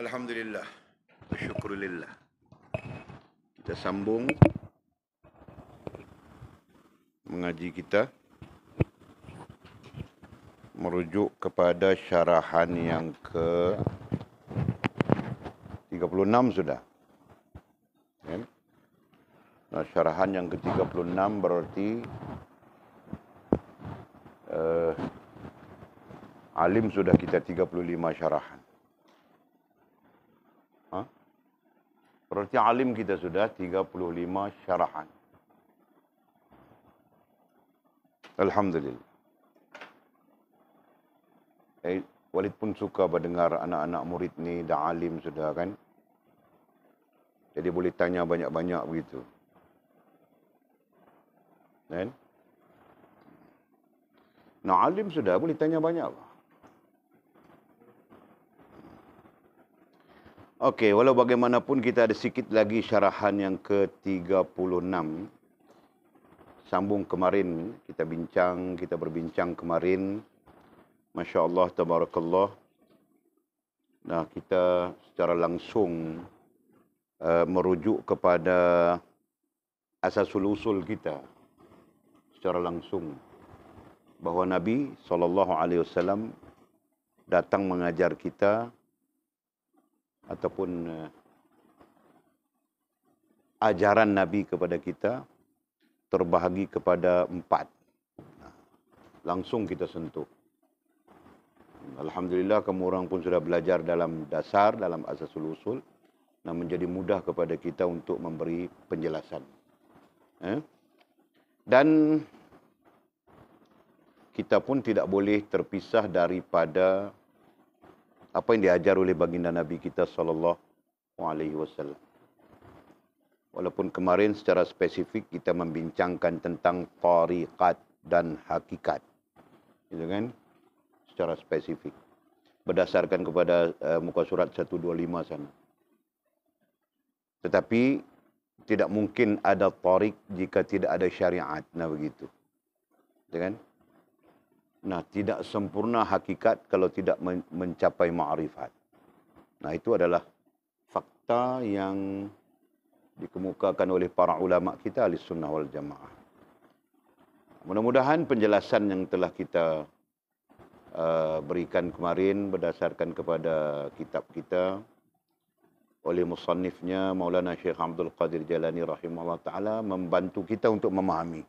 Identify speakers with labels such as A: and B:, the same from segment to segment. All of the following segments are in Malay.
A: Alhamdulillah, syukurillah. Kita sambung mengaji kita merujuk kepada syarahan yang ke 36 sudah. Kan? Nah, syarahan yang ke 36 berarti alim sudah kita 35 syarahan. Berarti alim kita sudah 35 syarahan. Alhamdulillah. Walid pun suka mendengar anak-anak murid ni dah alim sudah kan. Jadi boleh tanya banyak-banyak begitu. Kan? Nah, alim sudah boleh tanya banyak. Okey, walau bagaimanapun kita ada sikit lagi syarahan yang ke-36. Sambung kemarin, kita berbincang kemarin. Masya Allah, tabarakallah. Nah, kita secara langsung merujuk kepada asasul usul kita. Secara langsung. Bahawa Nabi SAW datang mengajar kita ataupun ajaran Nabi kepada kita terbahagi kepada 4. Langsung kita sentuh. Alhamdulillah kamu orang pun sudah belajar dalam dasar, dalam asasul usul. Nah, menjadi mudah kepada kita untuk memberi penjelasan. Dan kita pun tidak boleh terpisah daripada apa yang diajar oleh baginda Nabi kita SAW. Walaupun kemarin secara spesifik kita membincangkan tentang tariqat dan hakikat. Gitu kan? Secara spesifik. Berdasarkan kepada muka surat 125 sana. Tetapi tidak mungkin ada tariq jika tidak ada syariat. Nah begitu. Gitu kan? Nah, tidak sempurna hakikat kalau tidak mencapai ma'rifat. Nah, itu adalah fakta yang dikemukakan oleh para ulama kita ahli sunnah wal jamaah. Mudah-mudahan penjelasan yang telah kita berikan kemarin berdasarkan kepada kitab kita oleh musannifnya Maulana Syekh Abdul Qadir Jalani rahimahullah ta'ala membantu kita untuk memahami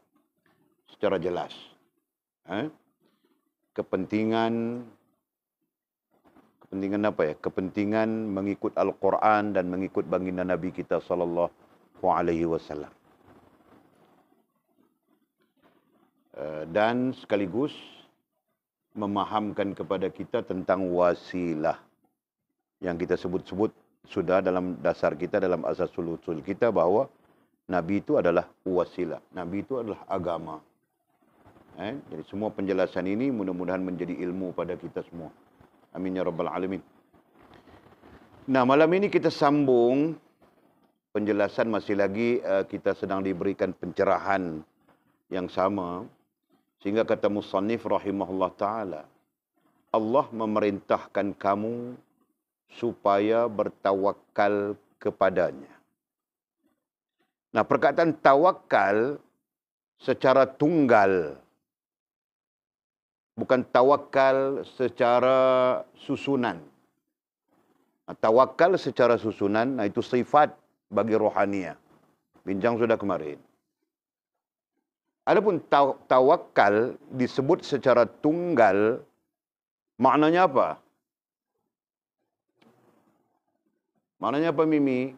A: secara jelas. Kepentingan apa ya? Kepentingan mengikut Al-Quran dan mengikut baginda Nabi kita sallallahu alaihi wasallam. Dan sekaligus memahamkan kepada kita tentang wasilah yang kita sebut-sebut sudah dalam dasar kita, dalam asasul usul kita bahawa Nabi itu adalah wasilah. Nabi itu adalah agama. Jadi semua penjelasan ini mudah-mudahan menjadi ilmu pada kita semua. Amin ya rabbal alamin. Nah, malam ini kita sambung penjelasan masih lagi kita sedang diberikan pencerahan yang sama. Sehingga kata musannif rahimahullah ta'ala, Allah memerintahkan kamu supaya bertawakal kepadanya. Nah, perkataan tawakal secara tunggal, bukan tawakal secara susunan. Tawakal secara susunan, itu sifat bagi rohaniah. Bincang sudah kemarin. Adapun tawakal disebut secara tunggal, maknanya apa? Maknanya apa, Mimi?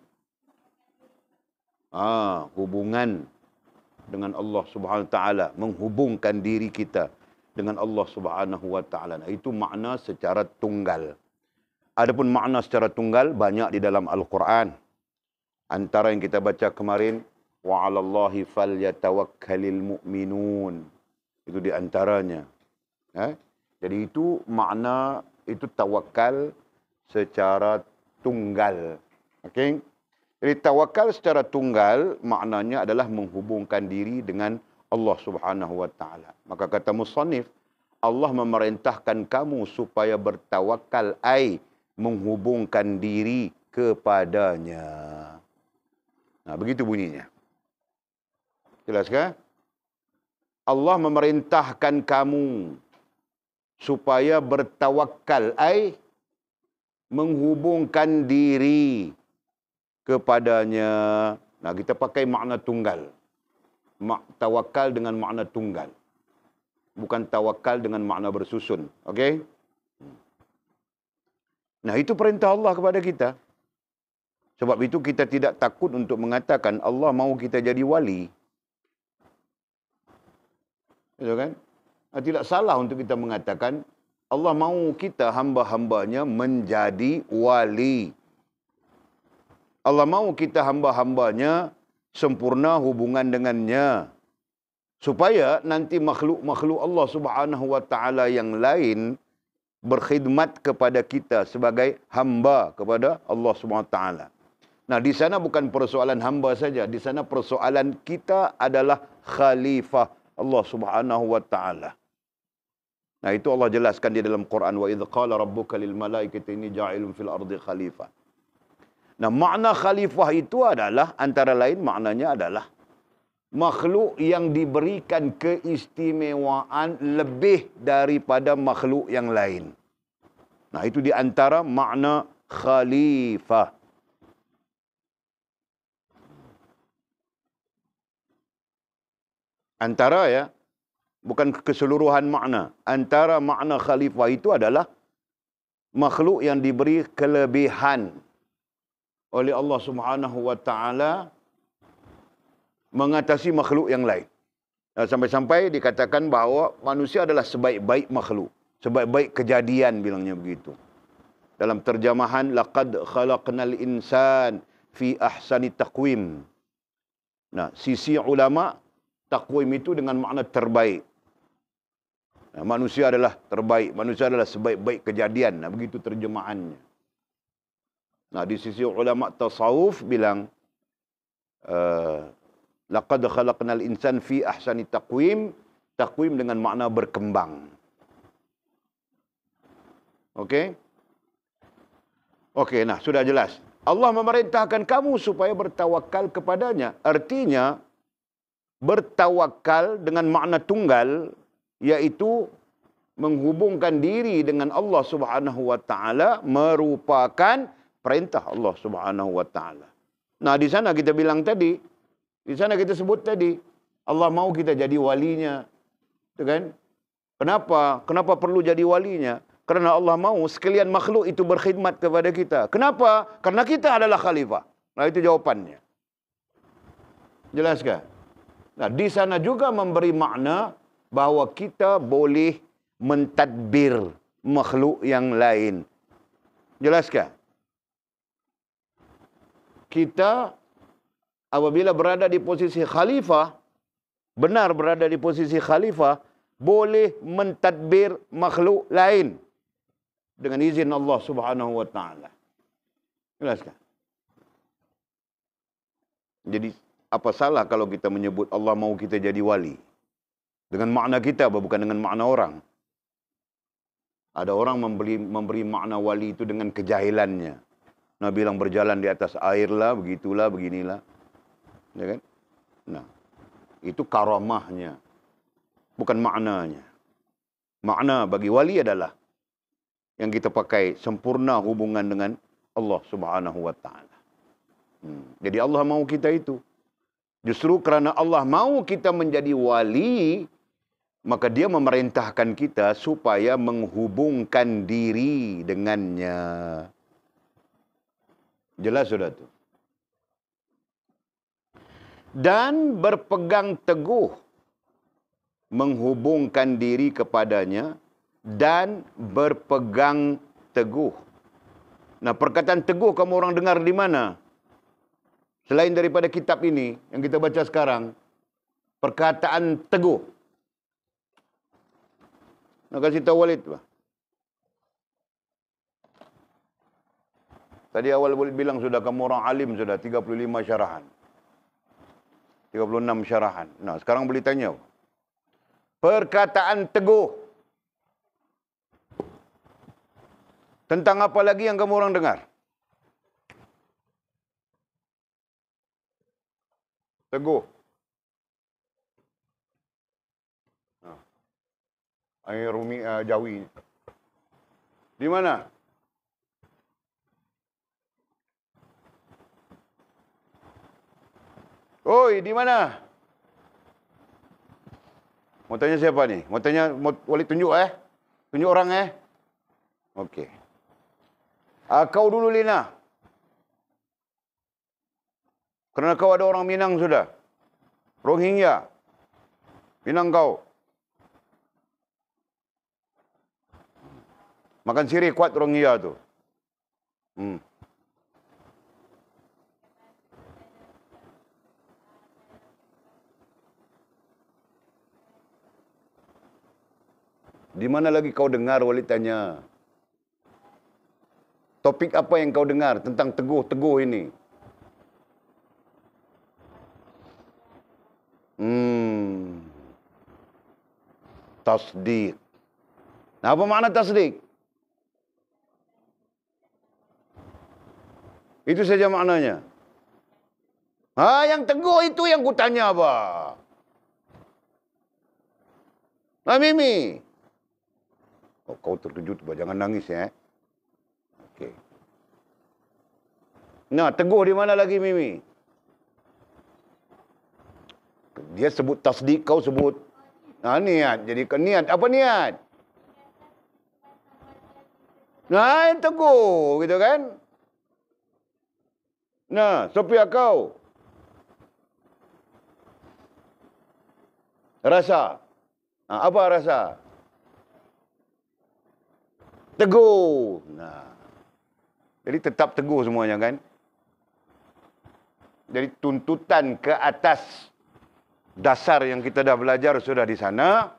A: Hubungan dengan Allah Subhanahu Wa Taala, menghubungkan diri kita dengan Allah Subhanahu Wa Taala. Itu makna secara tunggal. Adapun makna secara tunggal banyak di dalam Al-Quran. Antara yang kita baca kemarin, wa 'alallahi falyatawakkalul mu'minun. Itu di antaranya. Jadi itu makna, itu tawakal secara tunggal. Okey? Jadi tawakal secara tunggal maknanya adalah menghubungkan diri dengan Allah Subhanahu Wa Taala. Maka kata musannif, Allah memerintahkan kamu supaya bertawakal, ai menghubungkan diri kepadanya. Nah, begitu bunyinya. Jelas kan? Allah memerintahkan kamu supaya bertawakal, menghubungkan diri kepadanya. Nah, kita pakai makna tunggal. Tawakal dengan makna tunggal. Bukan tawakal dengan makna bersusun. Okey? Nah, itu perintah Allah kepada kita. Sebab itu kita tidak takut untuk mengatakan Allah mahu kita jadi wali. Betul kan? Tidak salah untuk kita mengatakan Allah mahu kita hamba-hambanya menjadi wali. Allah mahu kita hamba-hambanya sempurna hubungan dengannya. Supaya nanti makhluk-makhluk Allah Subhanahu wa taala yang lain berkhidmat kepada kita sebagai hamba kepada Allah Subhanahu wa taala. Nah, di sana bukan persoalan hamba saja, di sana persoalan kita adalah khalifah Allah Subhanahu wa taala. Nah, itu Allah jelaskan di dalam Quran, wa idz qala rabbuka lil malaikati inni ja'ilun fil ardi khalifah. Nah, makna khalifah itu adalah antara lain maknanya adalah makhluk yang diberikan keistimewaan lebih daripada makhluk yang lain. Nah, itu di antara makna khalifah. Antara ya, bukan keseluruhan makna. Antara makna khalifah itu adalah makhluk yang diberi kelebihan oleh Allah Subhanahu wa taala mengatasi makhluk yang lain. Sampai-sampai dikatakan bahawa manusia adalah sebaik-baik makhluk, sebaik-baik kejadian, bilangnya begitu. Dalam terjemahan laqad khalaqnal insan fi ahsani taqwim. Nah, sisi ulama, takwim itu dengan makna terbaik. Nah, manusia adalah terbaik, manusia adalah sebaik-baik kejadian. Nah, begitu terjemahannya. Nah, di sisi ulama tasawuf bilang laqad khalaqnal insan fi ahsani taqwim, takwim dengan makna berkembang. Okey? Okey, nah sudah jelas. Allah memerintahkan kamu supaya bertawakal kepadanya. Artinya bertawakal dengan makna tunggal, yaitu menghubungkan diri dengan Allah Subhanahu wa taala merupakan perintah Allah Subhanahu wa taala. Nah, di sana kita bilang tadi, di sana kita sebut tadi, Allah mau kita jadi walinya. Itu kan? Kenapa? Kenapa perlu jadi walinya? Karena Allah mau sekalian makhluk itu berkhidmat kepada kita. Kenapa? Karena kita adalah khalifah. Nah, itu jawabannya. Jelaskah? Nah, di sana juga memberi makna bahawa kita boleh mentadbir makhluk yang lain. Jelaskah? Kita apabila berada di posisi khalifah, benar berada di posisi khalifah, boleh mentadbir makhluk lain dengan izin Allah Subhanahu wa taala. Jelaskah? Jadi apa salah kalau kita menyebut Allah mau kita jadi wali? Dengan makna kita, bukan dengan makna orang. Ada orang memberi makna wali itu dengan kejahilannya. Nah, bilang berjalan di atas air lah, begitulah, beginilah. Ya kan? Nah, itu karamahnya. Bukan maknanya. Makna bagi wali adalah yang kita pakai sempurna hubungan dengan Allah Subhanahu wa taala. Jadi Allah mau kita itu. Justru kerana Allah mau kita menjadi wali, maka dia memerintahkan kita supaya menghubungkan diri dengannya. Jelas sudah tu. Dan berpegang teguh menghubungkan diri kepadanya dan berpegang teguh. Nah, perkataan teguh kamu orang dengar di mana? Selain daripada kitab ini yang kita baca sekarang, perkataan teguh. Nak kasih tahu Walid, Pak. Tadi awal Walid bilang sudah kamu orang alim sudah 35 syarahan. 36 syarahan. Nah, sekarang boleh tanya. Perkataan teguh. Tentang apa lagi yang kamu orang dengar? Teguh. Air Rumi Jawi. Di mana? Oi, di mana? Mau tanya siapa nih? Mau tanya, boleh tunjuk Tunjuk orang Okey. Kau dulu Lina. Kerana kau ada orang Minang sudah. Rohingya. Minang kau. Makan sirih kuat Rohingya tu. Di mana lagi kau dengar, Walid tanya? Topik apa yang kau dengar tentang teguh-teguh ini? Tasdik. Nah, apa makna tasdik? Itu saja maknanya. Yang teguh itu yang kutanya apa? Mimi. Oh, kau terkejut, jangan nangis Okey. Nah, teguh di mana lagi Mimi? Dia sebut tasdik, kau sebut niat. Jadi niat, apa niat? Nah, yang teguh, gitu kan? Nah, Sophia kau? Rasa. Apa rasa? Teguh. Nah. Jadi tetap teguh semuanya kan? Jadi tuntutan ke atas dasar yang kita dah belajar sudah di sana.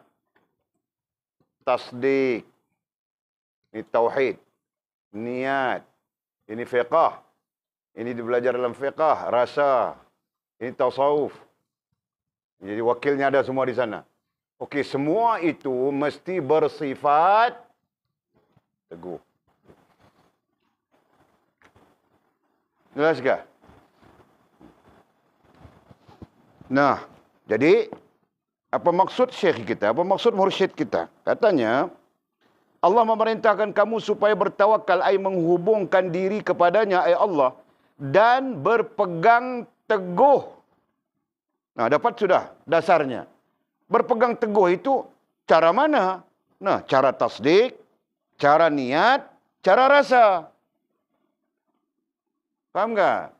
A: Tasdik. Ini tauhid. Niat. Ini fiqah. Ini belajar dalam fiqah. Rasa. Ini tasawuf. Jadi wakilnya ada semua di sana. Okey, semua itu mesti bersifat teguh. Jelaskah? Nah, jadi apa maksud syekh kita? Apa maksud mursyid kita? Katanya, Allah memerintahkan kamu supaya bertawakal, ai menghubungkan diri kepadanya, ai Allah, dan berpegang teguh. Nah, dapat sudah dasarnya. Berpegang teguh itu cara mana? Nah, cara tasdik, cara niat, cara rasa. Paham tak?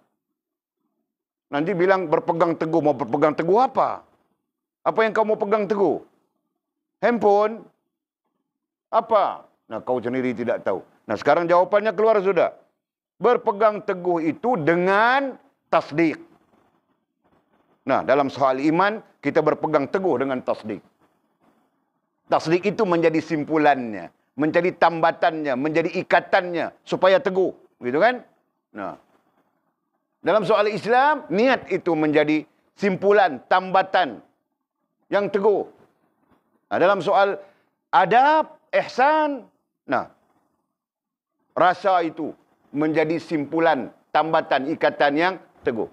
A: Nanti bilang berpegang teguh, mau berpegang teguh apa? Apa yang kau mau pegang teguh? Handphone? Apa? Nah, kau sendiri tidak tahu. Nah, sekarang jawapannya keluar sudah. Berpegang teguh itu dengan tasdik. Nah, dalam soal iman, kita berpegang teguh dengan tasdik. Tasdik itu menjadi simpulannya, menjadi tambatannya, menjadi ikatannya, supaya teguh. Gitu kan? Nah, dalam soal Islam, niat itu menjadi simpulan, tambatan yang teguh. Nah, dalam soal adab, ihsan, nah, rasa itu menjadi simpulan, tambatan, ikatan yang teguh.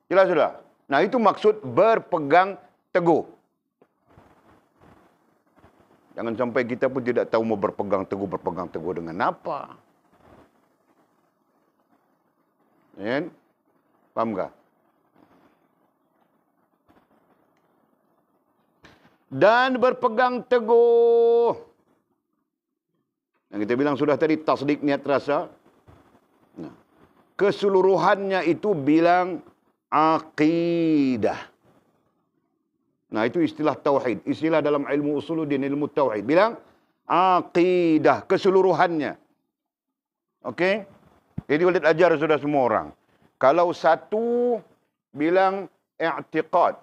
A: Jelas sudah? Nah, itu maksud berpegang teguh. Jangan sampai kita pun tidak tahu mau berpegang teguh dengan apa. Ya? Paham tak? Dan berpegang teguh. Yang kita bilang sudah tadi, tasdik, niat, rasa. Nah, keseluruhannya itu bilang aqidah. Nah, itu istilah tauhid. Istilah dalam ilmu usuluddin, ilmu tauhid. Bilang aqidah, keseluruhannya. Okey? Jadi Walid ajar sudah semua orang. Kalau satu bilang i'tiqad.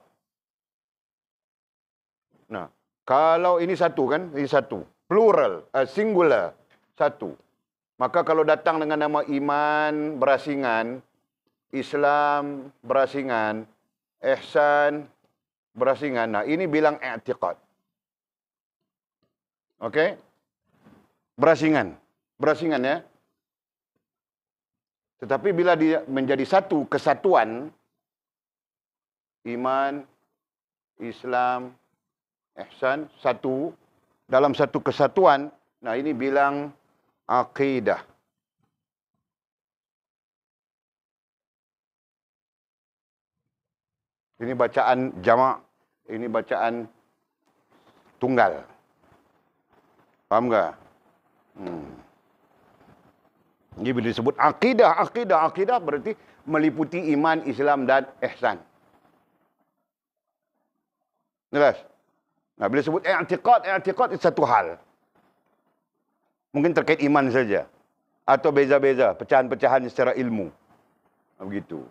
A: Nah, kalau ini satu kan? Ini satu. Plural, singular, satu. Maka kalau datang dengan nama iman berasingan, Islam berasingan, ihsan berasingan. Nah, ini bilang i'tiqad. Okey? Berasingan. berasingan ya. Tetapi bila dia menjadi satu kesatuan, iman, Islam, ihsan, satu, dalam satu kesatuan, nah ini bilang akidah. Ini bacaan jamak, ini bacaan tunggal. Paham tak? Ini bila disebut akidah berarti meliputi iman, Islam dan ihsan. Jelas? Nah, bila disebut i'tiqad itu satu hal. Mungkin terkait iman saja. Atau beza-beza, pecahan-pecahan secara ilmu. Begitu.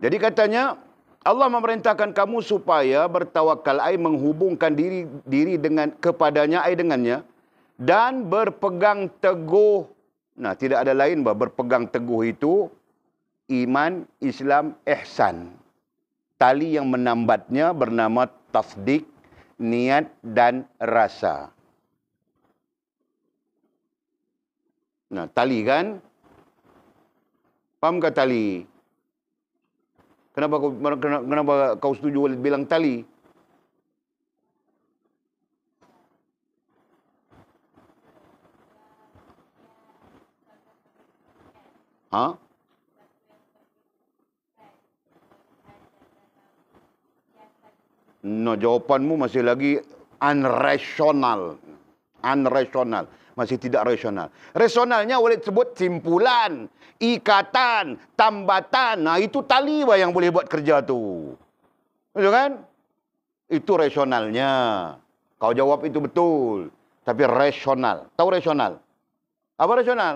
A: Jadi katanya, Allah memerintahkan kamu supaya bertawakal, ai menghubungkan diri dengan kepadanya, ai dengannya, dan berpegang teguh. Nah, tidak ada lain berpegang teguh itu iman, Islam, ihsan. Tali yang menambatnya bernama tasdik, niat dan rasa. Nah, tali kan? Paham ke tali? Kenapa kau setuju Walid bilang tali? Ha? No, jawapanmu masih lagi unrational. Unrational. Masih tidak rasional. Rasionalnya boleh sebut simpulan, ikatan, tambatan. Nah, itu tali yang boleh buat kerja tu. Betul kan? Itu rasionalnya. Kau jawab itu betul. Tapi rasional. Tahu rasional? Apa rasional?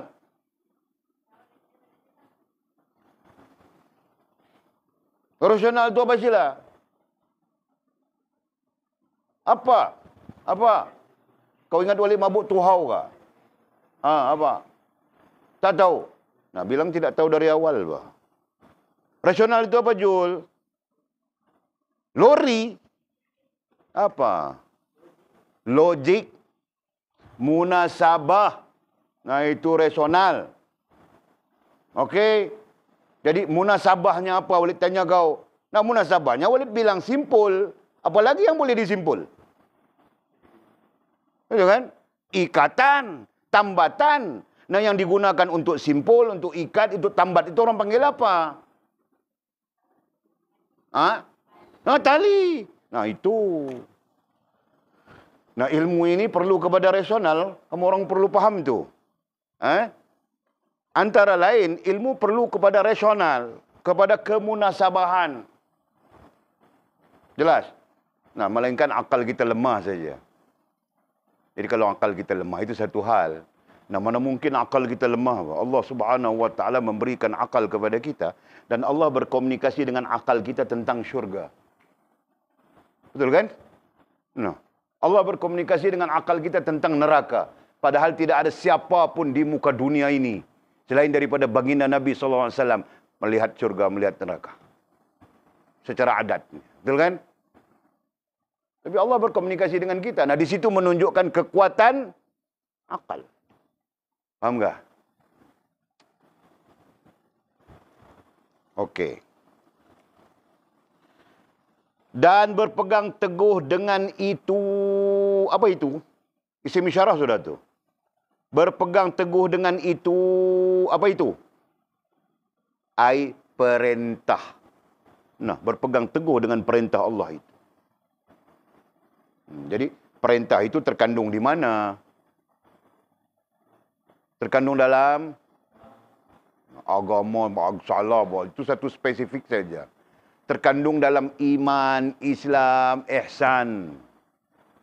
A: Rasional itu apa sila? Apa? Apa? Kau ingat Walid mabuk tuhau ke? Apa? Tak tahu. Nah, bilang tidak tahu dari awal, bah. Rasional itu apa, Jul? Lori. Apa? Logik. Munasabah. Nah, itu rasional. Okey. Jadi, munasabahnya apa? Walid tanya kau. Nah, munasabahnya Walid bilang simpul. Apalagi yang boleh disimpul? Betul kan? Ikatan, tambatan. Nah, yang digunakan untuk simpul, untuk ikat, itu tambat. Itu orang panggil apa? Nah, tali. Nah, itu. Nah, ilmu ini perlu kepada rasional. Kamu orang perlu paham tu. Antara lain, ilmu perlu kepada rasional. Kepada kemunasabahan. Jelas? Nah, melainkan akal kita lemah saja. Jadi kalau akal kita lemah itu satu hal. Nah, mana mungkin akal kita lemah? Allah Subhanahu wa taala memberikan akal kepada kita dan Allah berkomunikasi dengan akal kita tentang syurga. Betul kan? Nah, Allah berkomunikasi dengan akal kita tentang neraka, padahal tidak ada siapa pun di muka dunia ini selain daripada baginda Nabi sallallahu alaihi wasallam melihat syurga, melihat neraka. Secara adat. Betul kan? Tapi Allah berkomunikasi dengan kita. Nah, di situ menunjukkan kekuatan akal. Paham tak? Okey. Dan berpegang teguh dengan itu. Apa itu? Isim isyarah sudah tu. Berpegang teguh dengan itu. Apa itu? Ai perintah. Nah, berpegang teguh dengan perintah Allah itu. Jadi, perintah itu terkandung di mana? Terkandung dalam agama, salah, itu satu spesifik saja. Terkandung dalam iman, Islam, ihsan.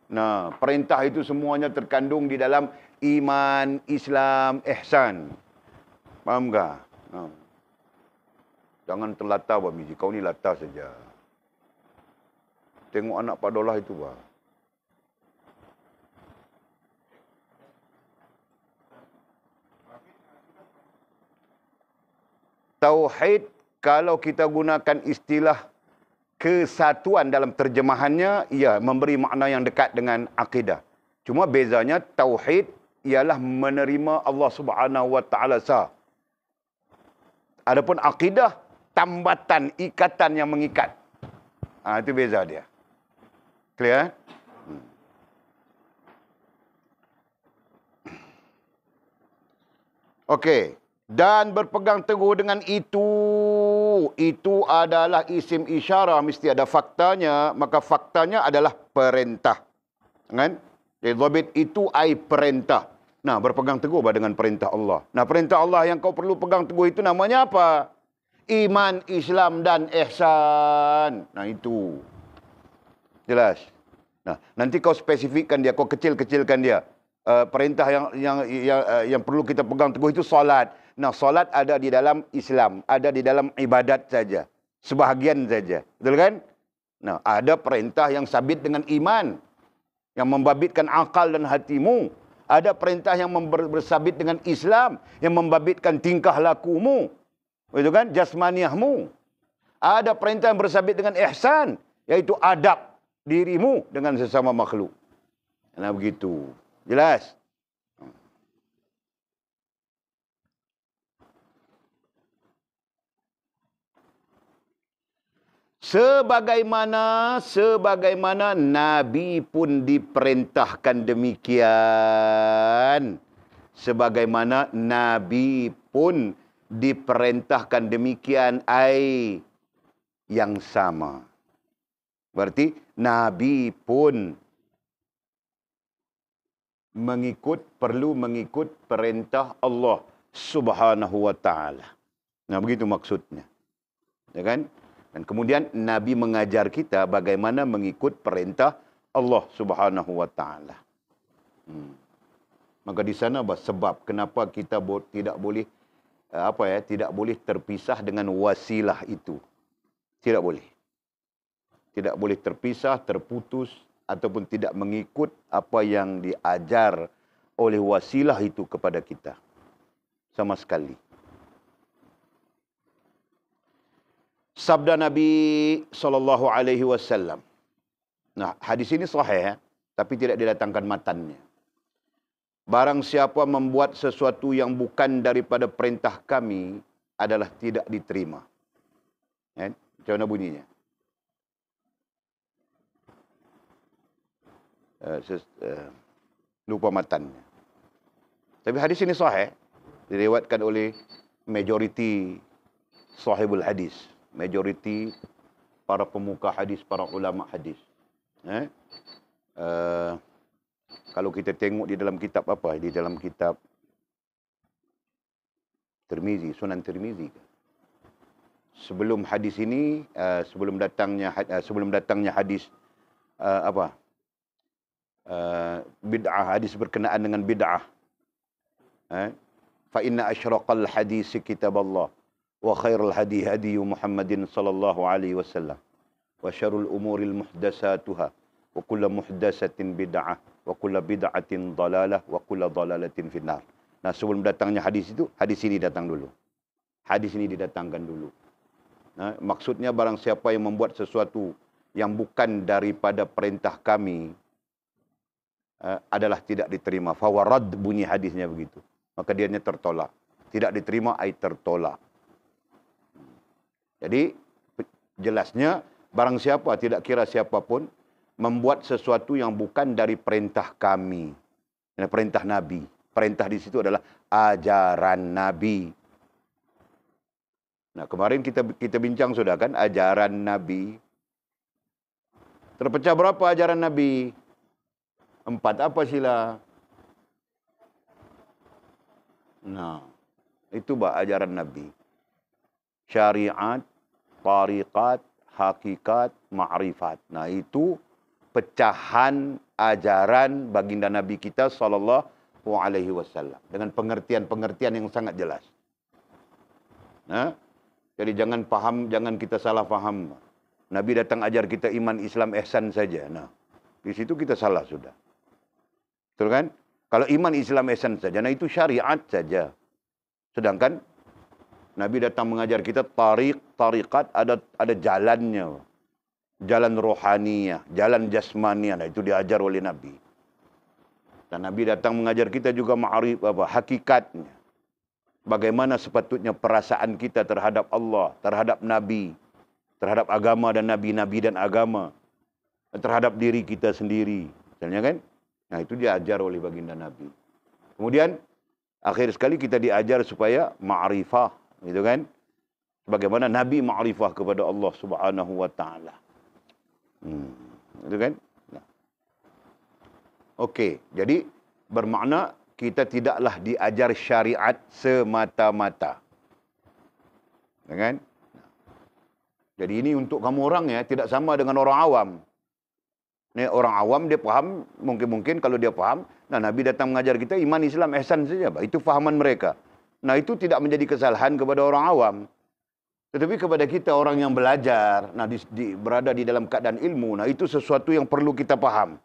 A: Nah, perintah itu semuanya terkandung di dalam iman, Islam, ihsan. Faham tak? Nah. Jangan terlata, Miji. Kau ni lata saja. Tengok anak Pak Dolah itu, bah. Tauhid, kalau kita gunakan istilah kesatuan dalam terjemahannya, ia memberi makna yang dekat dengan akidah. Cuma bezanya tauhid ialah menerima Allah Subhanahu Wa Taala sah. Adapun akidah, tambatan, ikatan yang mengikat. Itu beza dia. Clear? Okey. Dan berpegang teguh dengan itu adalah isim isyarah, mesti ada faktanya, maka faktanya adalah perintah. Kan? Jadi dhabit itu ai perintah. Nah, berpegang teguh dengan perintah Allah. Nah, perintah Allah yang kau perlu pegang teguh itu namanya apa? Iman, Islam dan ihsan. Nah, itu. Jelas. Nah, nanti kau spesifikkan dia, kau kecil-kecilkan dia. Perintah yang perlu kita pegang teguh itu solat. Nah, solat ada di dalam Islam, ada di dalam ibadat saja. Sebahagian saja. Betul kan? Nah, ada perintah yang sabit dengan iman, yang membabitkan akal dan hatimu. Ada perintah yang bersabit dengan Islam, yang membabitkan tingkah lakumu. Betul kan? Jasmaniahmu. Ada perintah yang bersabit dengan ihsan, yaitu adab dirimu dengan sesama makhluk. Nah, begitu. Jelas? Sebagaimana Nabi pun diperintahkan demikian. Sebagaimana Nabi pun diperintahkan demikian, yang sama. Berarti Nabi pun perlu mengikut perintah Allah Subhanahu Wa Taala. Nah, begitu maksudnya. Ya kan? Dan kemudian Nabi mengajar kita bagaimana mengikut perintah Allah Subhanahu Wa Taala. Maka di sana sebab kenapa kita tidak boleh tidak boleh terpisah dengan wasilah itu. Tidak boleh. Tidak boleh terpisah, terputus ataupun tidak mengikut apa yang diajar oleh wasilah itu kepada kita. Sama sekali. Sabda Nabi SAW. Nah, hadis ini sahih, tapi tidak didatangkan matannya. Barang siapa membuat sesuatu yang bukan daripada perintah kami adalah tidak diterima. Macam mana bunyinya? Lupa matannya. Tapi hadis ini sahih, diriwayatkan oleh majoriti sahibul hadis. Majoriti para pemuka hadis, para ulama hadis. Kalau kita tengok di dalam kitab apa? Di dalam kitab Tirmizi, Sunan Tirmizi. Sebelum hadis ini, sebelum datangnya hadis bid'ah, hadis berkenaan dengan bid'ah. Fa inna asyraqal hadis kitaballah. Wa khairul hadi hadi Muhammadin sallallahu alaihi wasallam. Wa syarrul umuril muhdatsatuha. Wa kullu muhdatsatin bid'ah. Wa kullu bid'atin dalalah. Wa kullu dalalatin finnar. Nah, sebelum datangnya hadis itu, hadis ini datang dulu. Hadis ini didatangkan dulu. Nah, maksudnya barang siapa yang membuat sesuatu yang bukan daripada perintah kami, adalah tidak diterima. Fawarad, bunyi hadisnya begitu. Maka dianya tertolak. Tidak diterima, tertolak. Jadi, jelasnya, barang siapa, tidak kira siapapun, membuat sesuatu yang bukan dari perintah kami. Perintah Nabi. Perintah di situ adalah ajaran Nabi. Nah, kemarin kita bincang sudah kan, ajaran Nabi. Terpecah berapa ajaran Nabi? 4 apa sila? Nah, itu ajaran Nabi. Syariat, tariqat, hakikat, ma'rifat. Nah, itu pecahan ajaran baginda Nabi kita sallallahu alaihi wasallam dengan pengertian-pengertian yang sangat jelas. Nah, jadi jangan kita salah faham. Nabi datang ajar kita iman, Islam, ihsan saja. Nah, di situ kita salah sudah. Betul kan? Kalau iman, Islam, ihsan saja, nah itu syariat saja. Sedangkan Nabi datang mengajar kita tariqat, ada jalannya. jalan rohaniyah, jalan jasmaniyah. Nah, itu diajar oleh Nabi. Dan Nabi datang mengajar kita juga ma'arif hakikatnya. Bagaimana sepatutnya perasaan kita terhadap Allah, terhadap Nabi, terhadap agama dan Nabi dan agama, terhadap diri kita sendiri. Misalnya kan? Nah, itu diajar oleh baginda Nabi. Kemudian, akhir sekali kita diajar supaya ma'rifah. Gitu kan? Bagaimana Nabi ma'rifah kepada Allah Subhanahu wa Ta'ala. Itu kan? Nah. Okey, jadi bermakna kita tidaklah diajar syariat semata-mata. Ya kan? Jadi ini untuk kamu orang ya, tidak sama dengan orang awam. Ni orang awam dia faham, mungkin kalau dia faham, nah Nabi datang mengajar kita iman Islam ihsan saja, itu fahaman mereka. Nah, itu tidak menjadi kesalahan kepada orang awam. Tetapi kepada kita orang yang belajar, nah berada di dalam keadaan ilmu, nah itu sesuatu yang perlu kita faham.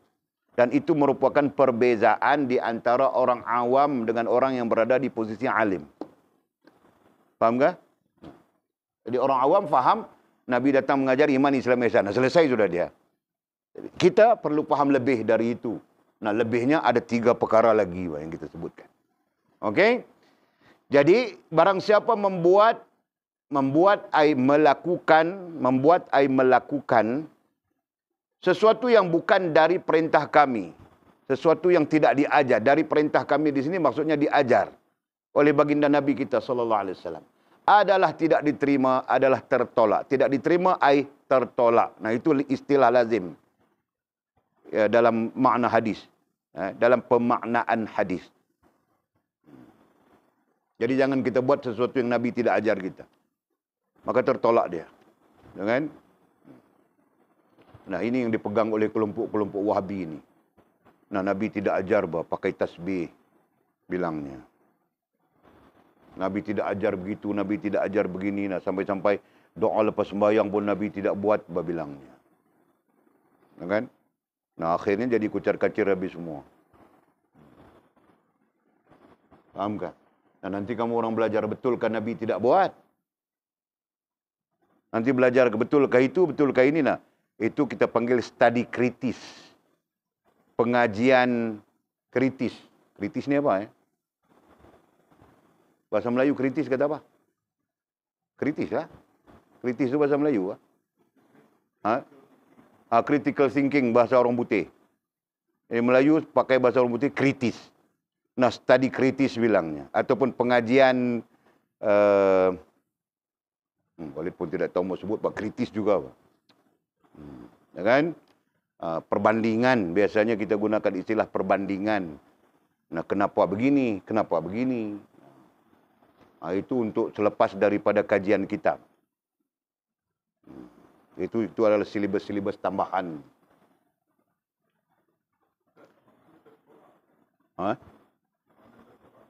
A: Dan itu merupakan perbezaan di antara orang awam dengan orang yang berada di posisi alim. Faham tak? Jadi orang awam faham, Nabi datang mengajar iman Islam ihsan. Nah, selesai sudah dia. Kita perlu faham lebih dari itu. Nah, lebihnya ada 3 perkara lagi yang kita sebutkan. Okey? Jadi, barang siapa membuat melakukan sesuatu yang bukan dari perintah kami, sesuatu yang tidak diajar. Dari perintah kami di sini maksudnya diajar oleh baginda Nabi kita sallallahu alaihi wasallam. Adalah tidak diterima, adalah tertolak. Tidak diterima ai tertolak. Nah, itu istilah lazim ya, dalam makna hadis, dalam pemaknaan hadis. Jadi jangan kita buat sesuatu yang Nabi tidak ajar kita, maka tertolak dia. Kan? Nah, ini yang dipegang oleh kelompok-kelompok Wahabi ini. Nah, Nabi tidak ajar pakai tasbih, bilangnya. Nabi tidak ajar begitu, Nabi tidak ajar begini. Nah, sampai-sampai doa lepas sembahyang pun Nabi tidak buat, bilangnya. Kan? Nah, akhirnya jadi kucar-kacir habis semua. Faham kan? Nah, nanti kamu orang belajar betulkah Nabi tidak buat? Nanti belajar betulkah itu, betulkah ini? Nah, itu kita panggil studi kritis. Pengajian kritis. Kritis ni apa? Bahasa Melayu kritis kata apa? Kritis lah. Kritis itu bahasa Melayu. Critical thinking bahasa orang putih. Melayu pakai bahasa orang putih kritis. Nah, studi kritis bilangnya. Ataupun pengajian, walaupun tidak tahu mau sebut, kritis juga. Ya kan? Perbandingan, biasanya kita gunakan istilah perbandingan. Nah, kenapa begini, kenapa begini. Itu untuk selepas daripada kajian kitab. Itu adalah silibus-silibus tambahan.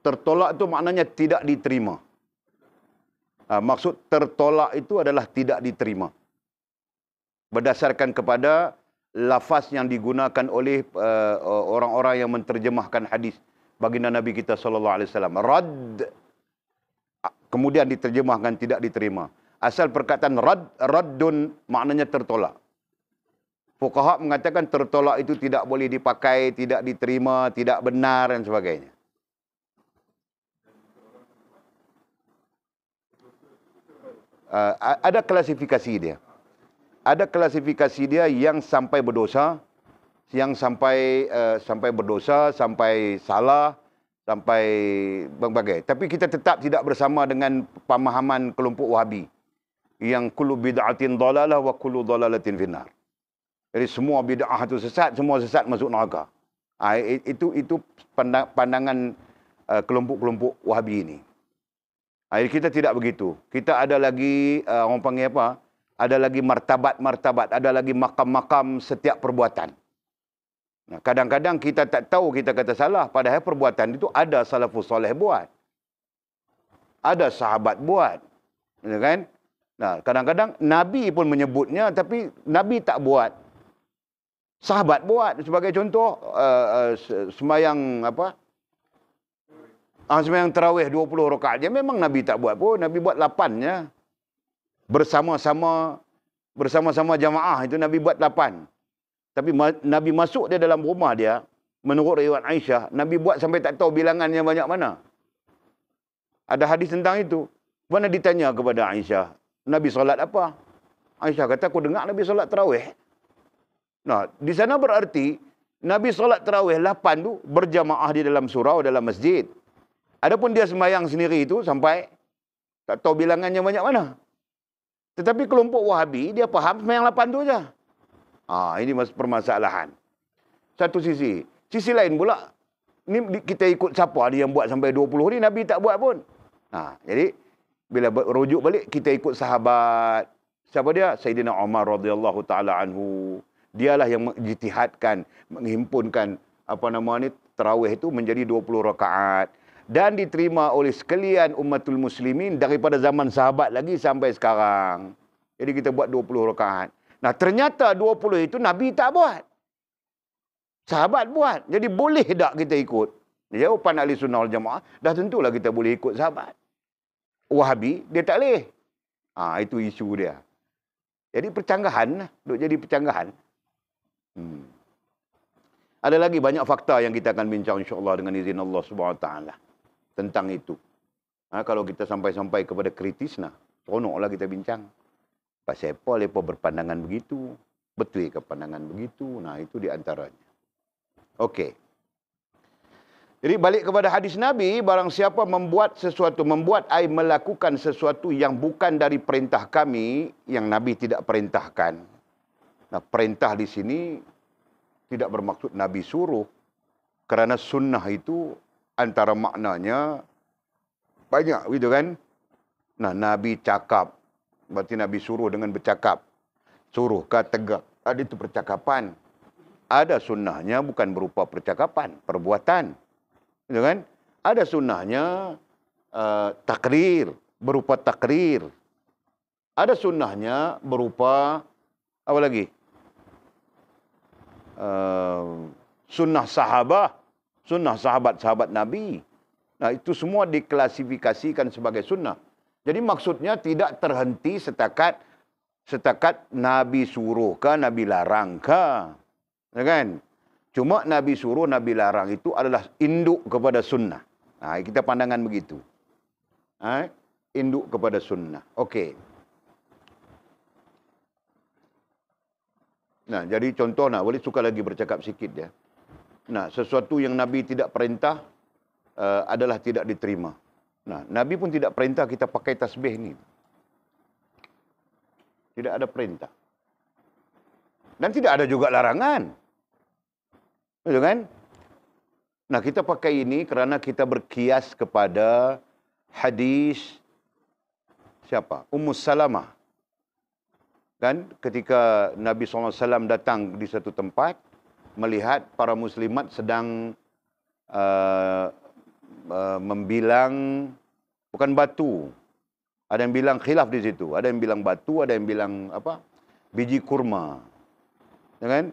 A: Tertolak itu maknanya tidak diterima. Maksud tertolak itu adalah tidak diterima. Berdasarkan kepada lafaz yang digunakan oleh orang-orang yang menterjemahkan hadis baginda Nabi kita sallallahu alaihi wasallam. Rad, kemudian diterjemahkan tidak diterima. Asal perkataan raddun maknanya tertolak. Fuqaha mengatakan tertolak itu tidak boleh dipakai, tidak diterima, tidak benar dan sebagainya. Ada klasifikasi dia. Ada klasifikasi dia yang sampai berdosa, yang sampai berdosa, sampai salah, sampai berbagai. Tapi kita tetap tidak bersama dengan pemahaman kelompok Wahabi yang kullu bid'atin dalalah wa kullu dalalatin finnar. Jadi semua bid'ah itu sesat, semua sesat masuk neraka. Itu pandangan kelompok-kelompok Wahabi ini. Kita tidak begitu. Kita ada lagi, orang panggil apa? Ada lagi martabat-martabat, ada lagi makam-makam setiap perbuatan. Nah, kadang-kadang kita tak tahu kita kata salah, padahal perbuatan itu ada salafus soleh buat. Ada sahabat buat. Ya kan? Nah, kadang-kadang Nabi pun menyebutnya, tapi Nabi tak buat. Sahabat buat. Sebagai contoh, semayang apa? Semayang tarawih 20 rakaat je memang Nabi tak buat pun. Nabi buat 8 je. Bersama-sama bersama-sama jamaah itu Nabi buat 8. Tapi Nabi masuk dia dalam rumah dia, menurut riwayat Aisyah, Nabi buat sampai tak tahu bilangannya banyak mana. Ada hadis tentang itu. Mana ditanya kepada Aisyah, Nabi solat apa? Aisyah kata, aku dengar Nabi solat tarawih. Nah, di sana berarti Nabi solat tarawih 8 tu berjamaah di dalam surau, dalam masjid. Adapun dia sembahyang sendiri itu sampai tak tahu bilangannya banyak mana. Tetapi kelompok Wahabi, dia faham sembahyang 8 tu saja. Ini permasalahan. Satu sisi. Sisi lain pula, ni kita ikut siapa dia yang buat sampai 20 ni, Nabi tak buat pun. Jadi, bila rujuk balik, kita ikut sahabat. Siapa dia? Sayyidina Umar radhiyallahu ta'ala anhu. Dialah yang menjtihadkan, menghimpunkan tarawih itu menjadi 20 rakaat. Dan diterima oleh sekalian umatul muslimin daripada zaman sahabat lagi sampai sekarang. Jadi kita buat 20 rakaat. Nah, ternyata 20 itu Nabi tak buat. Sahabat buat. Jadi boleh tak kita ikut? Jawapan ahli sunnah wal jamaah, dah tentulah kita boleh ikut sahabat. Wahabi, dia tak boleh. Itu isu dia. Jadi percanggahan, duk jadi percanggahan. Ada lagi banyak fakta yang kita akan bincang insya-Allah dengan izin Allah Subhanahu Wa Taala tentang itu. Kalau kita sampai-sampai kepada kritis, seronoklah kita bincang. Pasal apa mereka berpandangan begitu? Betul ke pandangan begitu? Itu di antaranya. Okey. Jadi balik kepada hadis Nabi, barang siapa membuat melakukan sesuatu yang bukan dari perintah kami, yang Nabi tidak perintahkan. Perintah di sini tidak bermaksud Nabi suruh. Kerana sunnah itu antara maknanya banyak, gitu kan? Nabi cakap. Berarti Nabi suruh dengan bercakap. Suruh ke tegak. Ada itu percakapan. Ada sunnahnya bukan berupa percakapan, perbuatan. Gitu kan? Ada sunnahnya takrir, berupa takrir. Ada sunnahnya berupa apa lagi? Sunnah sahabah, sunnah sahabat-sahabat Nabi. Itu semua diklasifikasikan sebagai sunnah. Jadi maksudnya tidak terhenti setakat Nabi suruh ke, Nabi larang ke. Ya kan? Cuma Nabi suruh, Nabi larang itu adalah induk kepada sunnah. Kita pandangan begitu. Induk kepada sunnah. Okey. Jadi contoh boleh suka lagi bercakap sikit dia. Sesuatu yang Nabi tidak perintah adalah tidak diterima. Nabi pun tidak perintah kita pakai tasbih ni. Tidak ada perintah. Dan tidak ada juga larangan. Betul kan? Kita pakai ini kerana kita berkias kepada hadis siapa? Ummu Salamah. Kan ketika Nabi SAW datang di satu tempat, melihat para muslimat sedang membilang, bukan batu. Ada yang bilang khilaf di situ. Ada yang bilang batu, ada yang bilang biji kurma. Ya kan?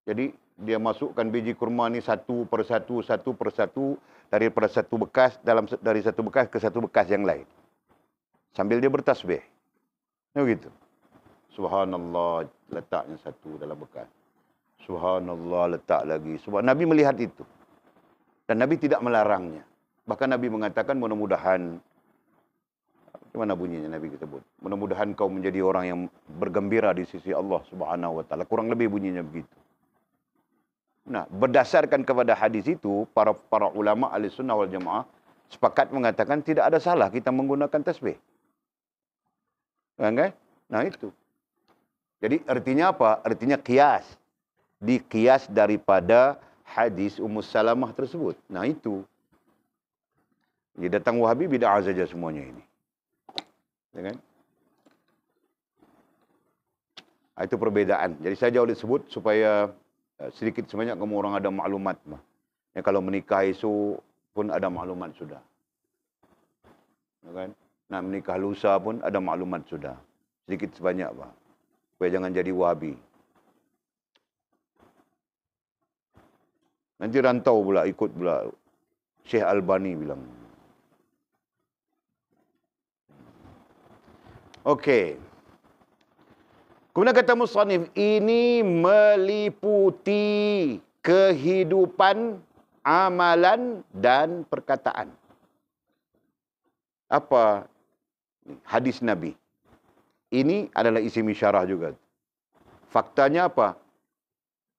A: Jadi dia masukkan biji kurma ni satu persatu daripada satu bekas dari satu bekas ke satu bekas yang lain. Sambil dia bertasbih. Begitu. Subhanallah, letaknya satu dalam bekas. Subhanallah, letak lagi. Nabi melihat itu. Dan Nabi tidak melarangnya. Bahkan Nabi mengatakan mudah-mudahan, mana bunyinya Nabi sebut? Mudah-mudahan kau menjadi orang yang bergembira di sisi Allah Subhanahu Wa Taala. Kurang lebih bunyinya begitu. Berdasarkan kepada hadis itu, para ulama ahli sunnah wal jamaah sepakat mengatakan tidak ada salah kita menggunakan tasbih. Kan? Itu. Jadi artinya apa? Artinya kias. Dikias daripada hadis Ummu Salamah tersebut. Itu. Jadi datang Wahabi bid'ah saja semuanya ini. Ya kan? Itu perbezaan. Jadi saya jauh disebut supaya sedikit sebanyak kamu orang ada maklumat. Kalau menikah esok pun ada maklumat sudah. Ya kan? Nak menikah lusa pun ada maklumat sudah. Sedikit sebanyak, Pak. Supaya jangan jadi Wahabi. Nanti rantau pula, ikut pula. Syekh Albani bilang. Okey. Kemudian kata musannif, ini meliputi kehidupan, amalan dan perkataan. Apa hadis Nabi? Ini adalah isim isyarah juga. Faktanya apa?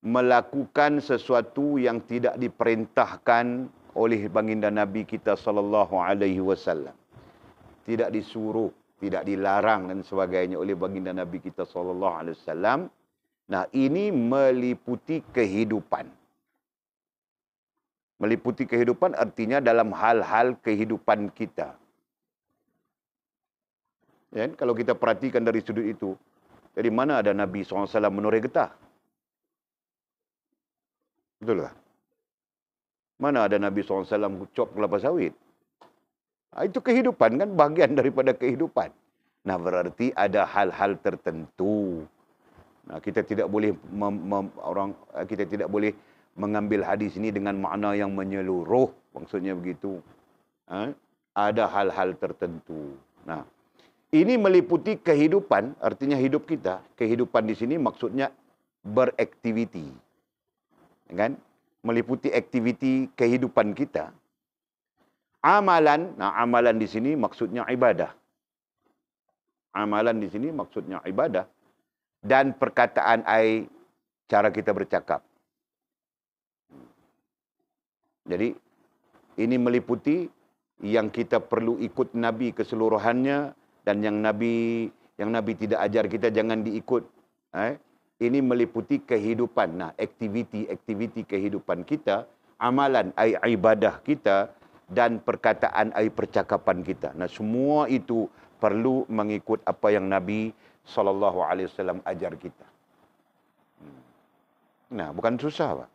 A: Melakukan sesuatu yang tidak diperintahkan oleh baginda Nabi kita sallallahu alaihi wasallam. Tidak disuruh, tidak dilarang dan sebagainya oleh baginda Nabi kita sallallahu alaihi wasallam. Nah, ini meliputi kehidupan. Meliputi kehidupan artinya dalam hal-hal kehidupan kita. Ya, kalau kita perhatikan dari sudut itu, dari mana ada Nabi SAW menoreh getah? Betul tak? Mana ada Nabi SAW cop kelapa sawit? Itu kehidupan kan, bagian daripada kehidupan. Nah, berarti ada hal-hal tertentu. Nah, kita tidak boleh mengambil hadis ini dengan makna yang menyeluruh, maksudnya begitu. Ada hal-hal tertentu. Nah, ini meliputi kehidupan, artinya hidup kita. Kehidupan di sini maksudnya beraktiviti. Kan? Meliputi aktiviti kehidupan kita. Amalan, nah amalan di sini maksudnya ibadah. Amalan di sini maksudnya ibadah. Dan perkataan cara kita bercakap. Jadi, ini meliputi yang kita perlu ikut Nabi keseluruhannya, dan yang Nabi tidak ajar kita jangan diikut. Ini meliputi kehidupan. Nah, aktiviti kehidupan kita, amalan ibadah kita, dan perkataan percakapan kita. Nah, semua itu perlu mengikut apa yang Nabi SAW ajar kita. Nah, bukan susah, Pak.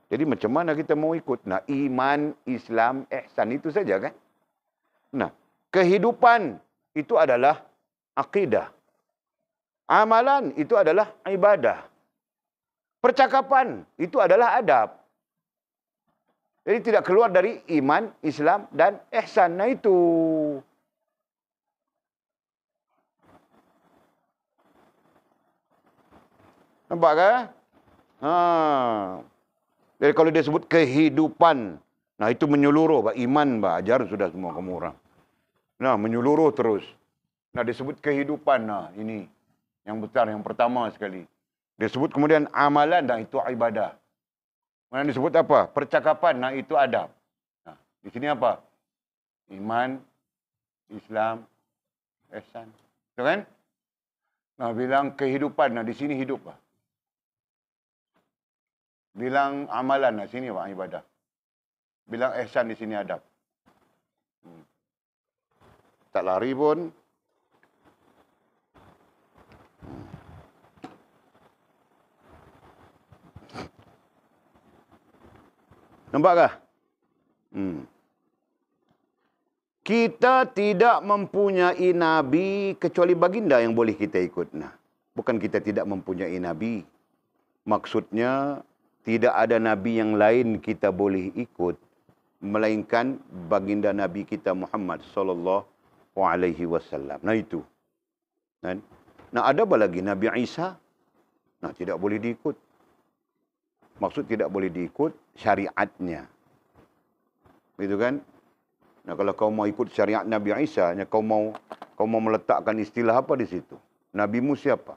A: Jadi macam mana kita mau ikut? Nah, iman, Islam, ihsan itu saja kan? Nah, kehidupan itu adalah akidah. Amalan itu adalah ibadah. Percakapan itu adalah adab. Jadi tidak keluar dari iman, Islam dan ihsan. Nah itu. Nampak kan? Jadi kalau dia sebut kehidupan, nah itu menyeluruh, Pak. Iman, Pak. Ajar sudah semua kamu orang. Nah, menyeluruh terus. Nah, disebut kehidupan. Nah, ini yang besar, yang pertama sekali. Disebut kemudian amalan, nah itu ibadah. Kemudian disebut apa? Percakapan, nah itu adab. Nah, di sini apa? Iman, Islam, ihsan. Betul kan? Nah, bilang kehidupan, nah di sini hidup, Pak. Bilang amalan, nah sini, Pak, ibadah. Bilang ihsan, di sini adab. Tak lari pun. Nampakkah? Kita tidak mempunyai Nabi kecuali baginda yang boleh kita ikut. Nah, bukan kita tidak mempunyai Nabi. Maksudnya, tidak ada Nabi yang lain kita boleh ikut. Melainkan baginda Nabi kita Muhammad SAW. Nah itu. Nah ada apa lagi? Nabi Isa. Nah tidak boleh diikut. Maksud tidak boleh diikut syariatnya. Begitu kan? Nah kalau kau mau ikut syariat Nabi Isa, kau mau meletakkan istilah apa di situ? Nabimu siapa?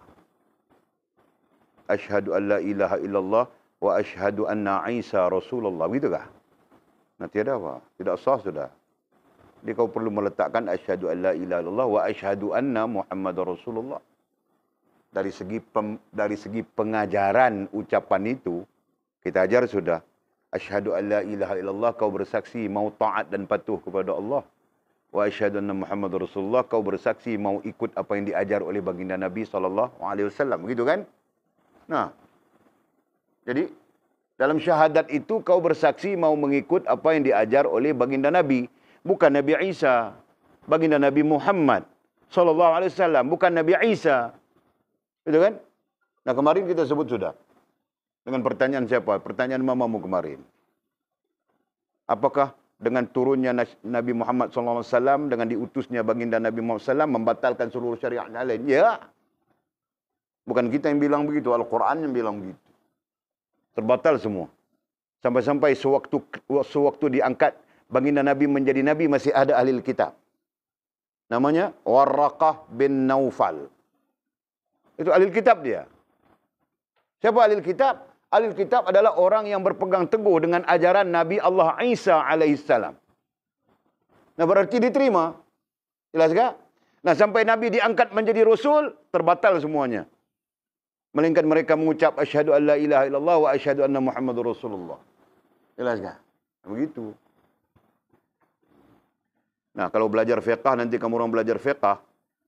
A: Asyhadu an la ilaha illallah wa asyhadu anna Isa Rasulullah. Begitu kah? Nah tiada apa? Tidak sah sudah. Jadi kau perlu meletakkan asyhadu an la ilaha illallah wa asyhadu anna Muhammadar Rasulullah. Dari segi pengajaran ucapan itu, kita ajar sudah. Asyhadu an la ilaha illallah, kau bersaksi mau taat dan patuh kepada Allah. Wa asyhadu anna Muhammadar Rasulullah, kau bersaksi mau ikut apa yang diajar oleh baginda Nabi SAW. Begitu kan? Nah, jadi dalam syahadat itu kau bersaksi mau mengikut apa yang diajar oleh baginda Nabi. Bukan Nabi Isa. Baginda Nabi Muhammad SAW. Bukan Nabi Isa. Itu kan? Nah kemarin kita sebut sudah. Dengan pertanyaan siapa? Pertanyaan mamamu kemarin. Apakah dengan turunnya Nabi Muhammad SAW, dengan diutusnya baginda Nabi Muhammad SAW, membatalkan seluruh syariat yang lain? Ya. Bukan kita yang bilang begitu, Al-Quran yang bilang begitu. Terbatal semua. Sampai-sampai sewaktu diangkat baginda Nabi menjadi Nabi, masih ada ahli kitab. Namanya Warraqah bin Naufal. Itu ahli kitab dia. Siapa ahli kitab? Ahli kitab adalah orang yang berpegang teguh dengan ajaran Nabi Allah Isa alaihissalam. Nah, berarti diterima. Jelas tak? Nah, sampai Nabi diangkat menjadi Rasul, terbatal semuanya. Melainkan mereka mengucap asyhadu an la ilaha illallah wa asyhadu anna Muhammadur Rasulullah. Jelas tak? Begitu. Nah, kalau belajar fiqh, nanti kamu orang belajar fiqh,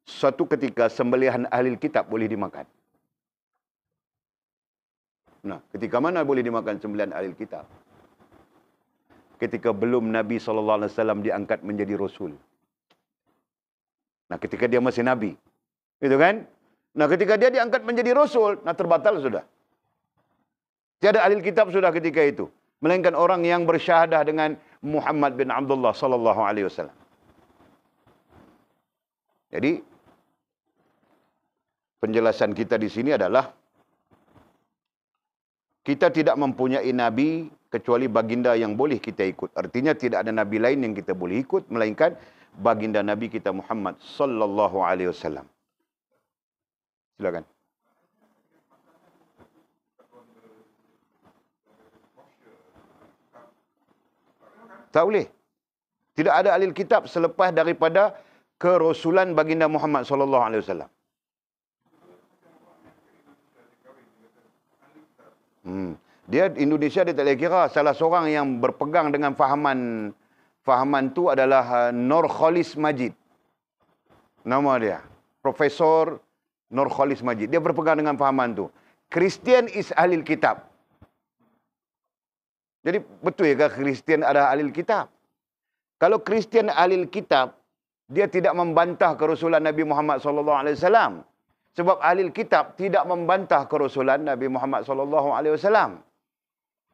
A: suatu ketika sembelihan ahli kitab boleh dimakan. Nah, ketika mana boleh dimakan sembelihan ahli kitab? Ketika belum Nabi SAW diangkat menjadi Rasul. Nah, ketika dia masih Nabi. Gitu kan? Nah, ketika dia diangkat menjadi Rasul, nah terbatal sudah. Tiada ahli kitab sudah ketika itu. Melainkan orang yang bersyahadah dengan Muhammad bin Abdullah SAW. Jadi, penjelasan kita di sini adalah kita tidak mempunyai nabi kecuali baginda yang boleh kita ikut. Artinya tidak ada nabi lain yang kita boleh ikut melainkan baginda nabi kita Muhammad sallallahu alaihi wasallam. Silakan. Tak boleh. Tidak ada ahli kitab selepas daripada kerasulan baginda Muhammad sallallahu alaihi wasallam. Dia Indonesia dia tak boleh kira. Salah seorang yang berpegang dengan fahaman tu adalah Nurkhalis Majid. Nama dia. Profesor Nurkhalis Majid. Dia berpegang dengan fahaman tu. Kristian is ahli kitab. Jadi betul ya Kristian adalah ahli kitab? Kalau Kristian ahli kitab, dia tidak membantah kerasulan Nabi Muhammad SAW. Sebab ahli kitab tidak membantah kerasulan Nabi Muhammad SAW.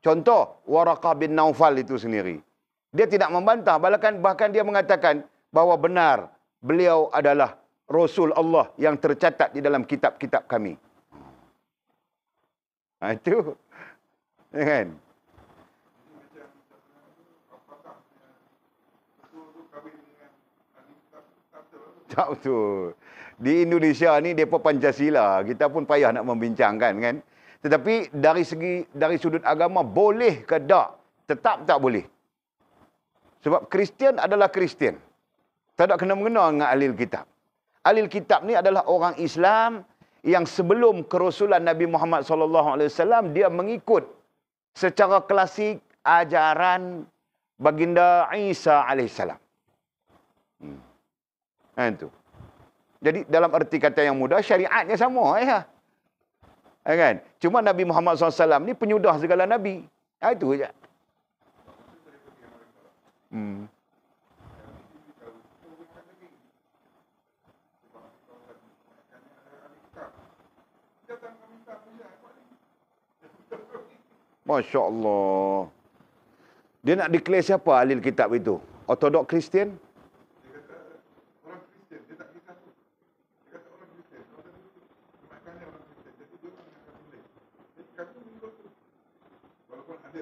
A: Contoh, Waraqah bin Naufal itu sendiri. Dia tidak membantah, bahkan dia mengatakan bahawa benar beliau adalah Rasul Allah yang tercatat di dalam kitab-kitab kami. Nah, itu. Ya kan? Tak betul. Di Indonesia ni depa Pancasila, kita pun payah nak membincangkan kan. Tetapi dari sudut agama boleh ke tak? Tetap tak boleh. Sebab Kristian adalah Kristian. Tak ada kena-mengena dengan ahli kitab. Ahli kitab ni adalah orang Islam yang sebelum kerasulan Nabi Muhammad SAW dia mengikut secara klasik ajaran baginda Isa alaihissalam. Itu. Jadi dalam arti kata yang mudah, syariatnya sama ya. Kan? Cuma Nabi Muhammad SAW ni penyudah segala Nabi. Itu saja. Masya Allah. Dia nak declare siapa ahli kitab itu? Ortodok Kristian?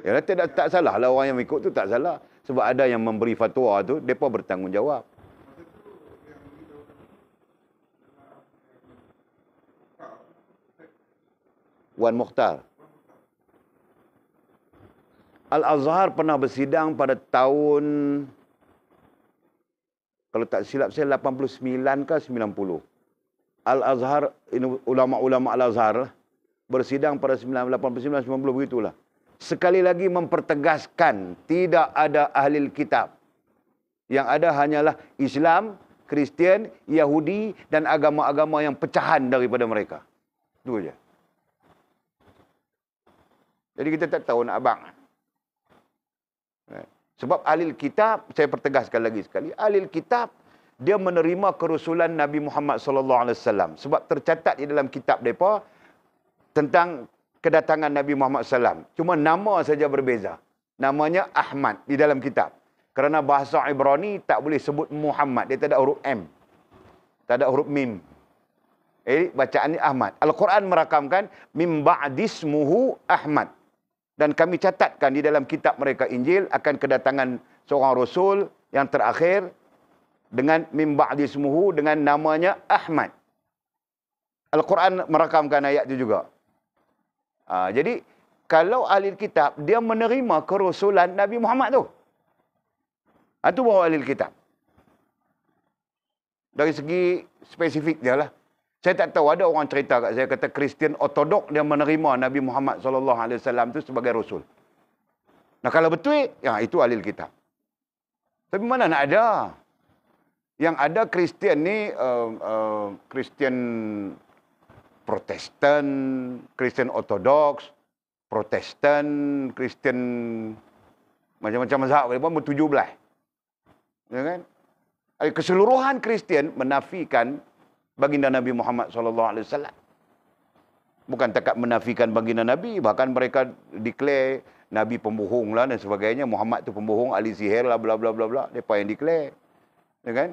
A: Ya, tak salah lah orang yang ikut tu tak salah. Sebab ada yang memberi fatwa tu, mereka bertanggungjawab. Wan Mukhtar. Al-Azhar pernah bersidang pada tahun, kalau tak silap saya 89 ke 90. Al-Azhar, ulama-ulama Al-Azhar bersidang pada 89, 90 begitulah. Sekali lagi mempertegaskan tidak ada ahli kitab. Yang ada hanyalah Islam, Kristian, Yahudi dan agama-agama yang pecahan daripada mereka. Itu saja. Jadi kita tak tahu nak abang. Sebab ahli kitab, saya pertegaskan lagi sekali, ahli kitab dia menerima kerasulan Nabi Muhammad SAW. Sebab tercatat di dalam kitab mereka tentang kedatangan Nabi Muhammad SAW. Cuma nama saja berbeza. Namanya Ahmad di dalam kitab. Kerana bahasa Ibrani tak boleh sebut Muhammad. Dia tak ada huruf M. Tak ada huruf Mim. Bacaan Ahmad. Al-Quran merakamkan min ba'dismuhu Ahmad. Dan kami catatkan di dalam kitab mereka Injil akan kedatangan seorang rasul yang terakhir dengan min ba'dismuhu dengan namanya Ahmad. Al-Quran merakamkan ayat itu juga. Jadi kalau ahli kitab dia menerima kerasulan Nabi Muhammad tu. Itu baru ahli kitab. Dari segi spesifik dia lah. Saya tak tahu, ada orang cerita kat saya, kata Kristian Ortodok dia menerima Nabi Muhammad SAW itu sebagai Rasul. Nah kalau betul, ya itu ahli kitab. Tapi mana nak ada? Yang ada Kristian ni, Kristian Protestan, Kristian Ortodoks, Protestan, Kristian macam-macam mazhab, pun ber-17. Ya kan? Keseluruhan Kristian menafikan baginda Nabi Muhammad SAW. Bukan takat menafikan baginda Nabi, bahkan mereka declare Nabi pembohong lah dan sebagainya. Muhammad tu pembohong, ahli sihir lah, bla bla bla bla. Mereka yang declare. Ya kan?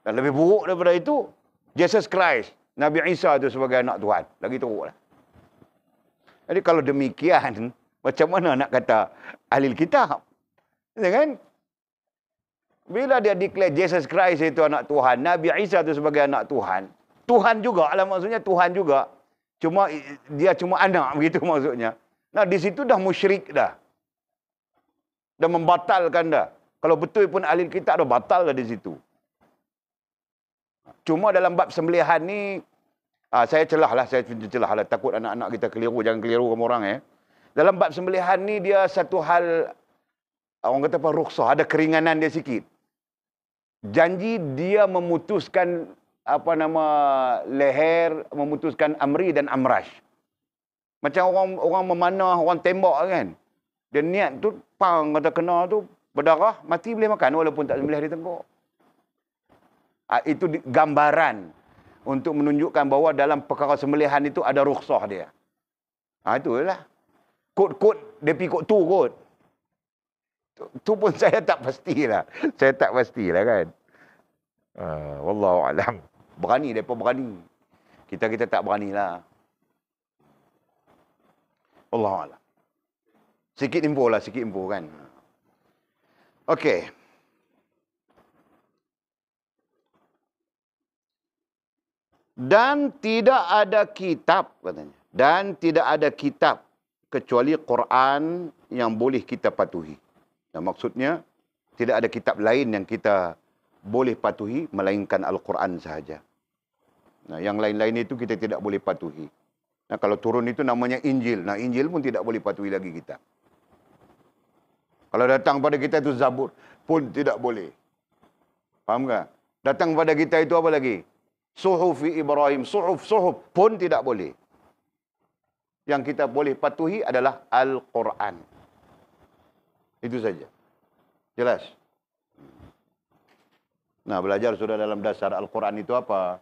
A: Dan lebih buruk daripada itu, Jesus Christ, Nabi Isa tu sebagai anak Tuhan. Lagi teruk lah. Jadi kalau demikian, macam mana nak kata ahli kitab? Ya kan? Bila dia declare Jesus Christ itu anak Tuhan, Nabi Isa itu sebagai anak Tuhan, Tuhan juga lah maksudnya, Tuhan juga. Cuma dia cuma anak, begitu maksudnya. Nah, di situ dah musyrik dah. Dah membatalkan dah. Kalau betul pun ahli kitab dah batal dah di situ. Cuma dalam bab sembelihan ni, saya celah lah. Takut anak-anak kita keliru, jangan keliru kamu orang Dalam bab sembelihan ni dia satu hal, orang kata apa, rukhsah, ada keringanan dia sikit. Janji dia memutuskan leher, memutuskan amri dan amrash. Macam orang memanah, orang tembak kan. Dia niat tu, pang kata kena tu, berdarah, mati boleh makan walaupun tak sembelih di tengkuk. Itu gambaran untuk menunjukkan bahawa dalam perkara sembelihan itu ada rukhsah dia. Itulah. Kod-kod, dia pergi kod tu kot. Tu pun saya tak pastilah. Saya tak pastilah kan. Wallahualam. Berani, mereka berani. Kita tak beranilah. Wallahualam. Sikit info kan. Okey. Dan tidak ada kitab, katanya. Dan tidak ada kitab kecuali Quran yang boleh kita patuhi. Dan maksudnya, tidak ada kitab lain yang kita boleh patuhi, melainkan Al-Quran sahaja. Nah, yang lain-lain itu kita tidak boleh patuhi. Nah, kalau turun itu namanya Injil. Nah, Injil pun tidak boleh patuhi lagi kita. Kalau datang pada kita itu Zabur, pun tidak boleh. Faham tak? Datang pada kita itu apa lagi? Suhufi Ibrahim, suhuf pun tidak boleh. Yang kita boleh patuhi adalah Al-Quran. Itu saja. Jelas? Nah, belajar sudah dalam dasar Al-Quran itu apa?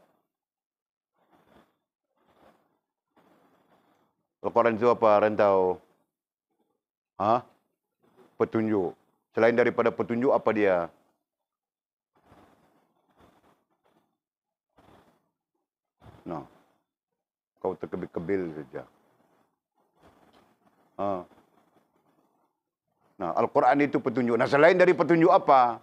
A: Al-Quran itu apa? Rentau? Petunjuk. Selain daripada petunjuk, apa dia? Nah, kau terkebil-kebil saja. Nah, Al-Quran itu petunjuk. Nah, selain dari petunjuk apa?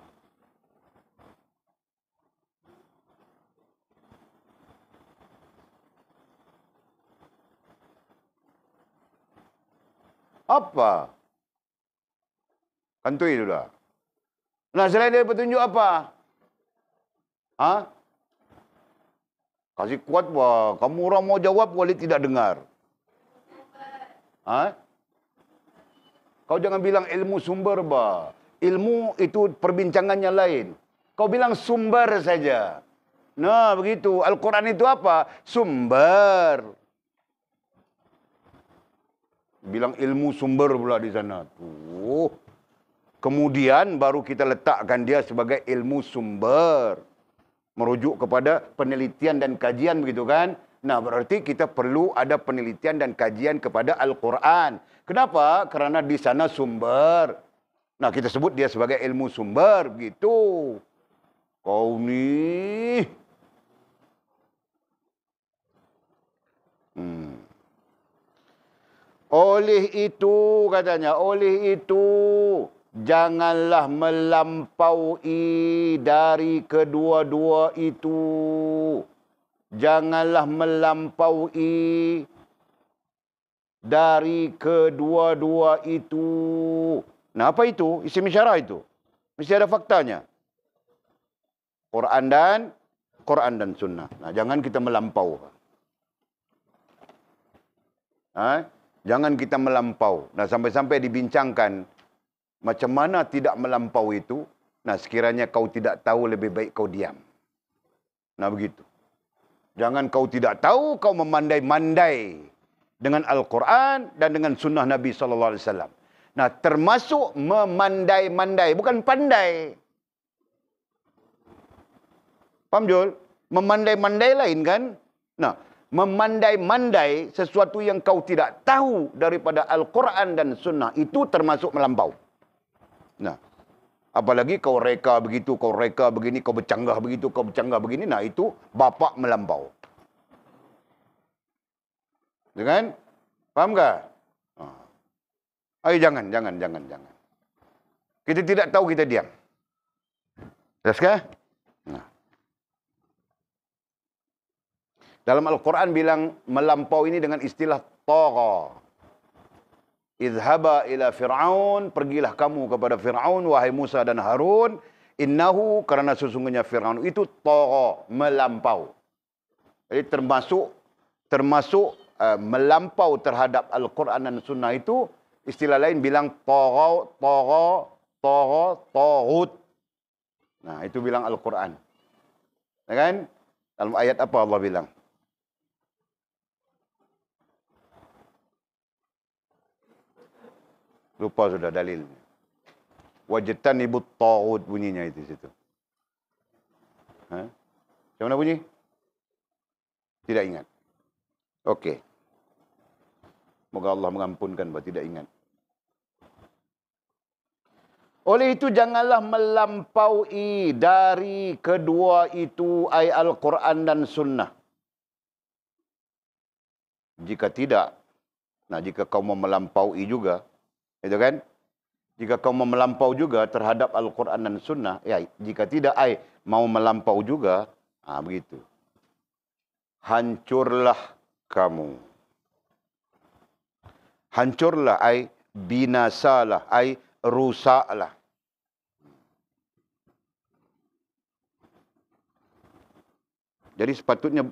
A: Apa? Kantui dulu lah. Nah, selain dari petunjuk apa? Kasih kuat, wah. Kamu orang mau jawab, boleh tidak dengar. Kau jangan bilang ilmu sumber, bah. Ilmu itu perbincangannya lain. Kau bilang sumber saja. Nah, begitu. Al-Quran itu apa? Sumber. Bilang ilmu sumber pula di sana. Tuh. Kemudian baru kita letakkan dia sebagai ilmu sumber. Merujuk kepada penelitian dan kajian, begitu kan? Nah, berarti kita perlu ada penelitian dan kajian kepada Al-Quran. Kenapa? Kerana di sana sumber. Nah, kita sebut dia sebagai ilmu sumber. Begitu. Kau ni. Oleh itu katanya, oleh itu janganlah melampaui dari kedua-dua itu. Janganlah melampaui dari kedua-dua itu. Nah, apa itu? Isim isyarah itu. Mesti ada faktanya. Quran dan sunnah. Nah, jangan kita melampau. Jangan kita melampau. Nah, sampai-sampai dibincangkan macam mana tidak melampau itu. Nah, sekiranya kau tidak tahu, lebih baik kau diam. Nah, begitu. Jangan kau tidak tahu, kau memandai-mandai dengan Al-Quran dan dengan sunnah Nabi SAW. Nah, termasuk memandai-mandai, bukan pandai. Faham, Jul? Memandai-mandai lain kan? Nah, memandai-mandai sesuatu yang kau tidak tahu daripada Al-Quran dan sunnah, itu termasuk melampau. Nah, apalagi kau reka begitu, kau reka begini, kau bercanggah begitu, kau bercanggah begini, nah itu bapak melampau. Ya kan? Faham tak? Ayo jangan. Kita tidak tahu, kita diam. Jelas kah? Nah. Dalam Al-Quran bilang melampau ini dengan istilah tagha. Idhaba ila Fir'aun, pergilah kamu kepada Fir'aun, wahai Musa dan Harun. Innahu, kerana sesungguhnya Fir'aun itu tagha, melampau. Jadi termasuk melampau terhadap Al-Quran dan Sunnah itu, istilah lain bilang taghut. Nah, itu bilang Al-Quran. Ya kan? Dalam ayat apa Allah bilang? Lupa sudah dalil. Wajtanibut taghut bunyinya itu situ. Macam mana bunyi? Tidak ingat. Okey. Moga Allah mengampunkan buat tidak ingat. Oleh itu janganlah melampaui dari kedua itu, ay Al-Quran dan Sunnah. Jika tidak, nah jika kau mau melampaui juga, itu kan? Jika kau mau melampau juga terhadap Al-Quran dan Sunnah, ya jika tidak, ay mau melampau juga, begitu. Hancurlah kamu. Hancurlah, ay binasalah, ay rusaklah. Jadi sepatutnya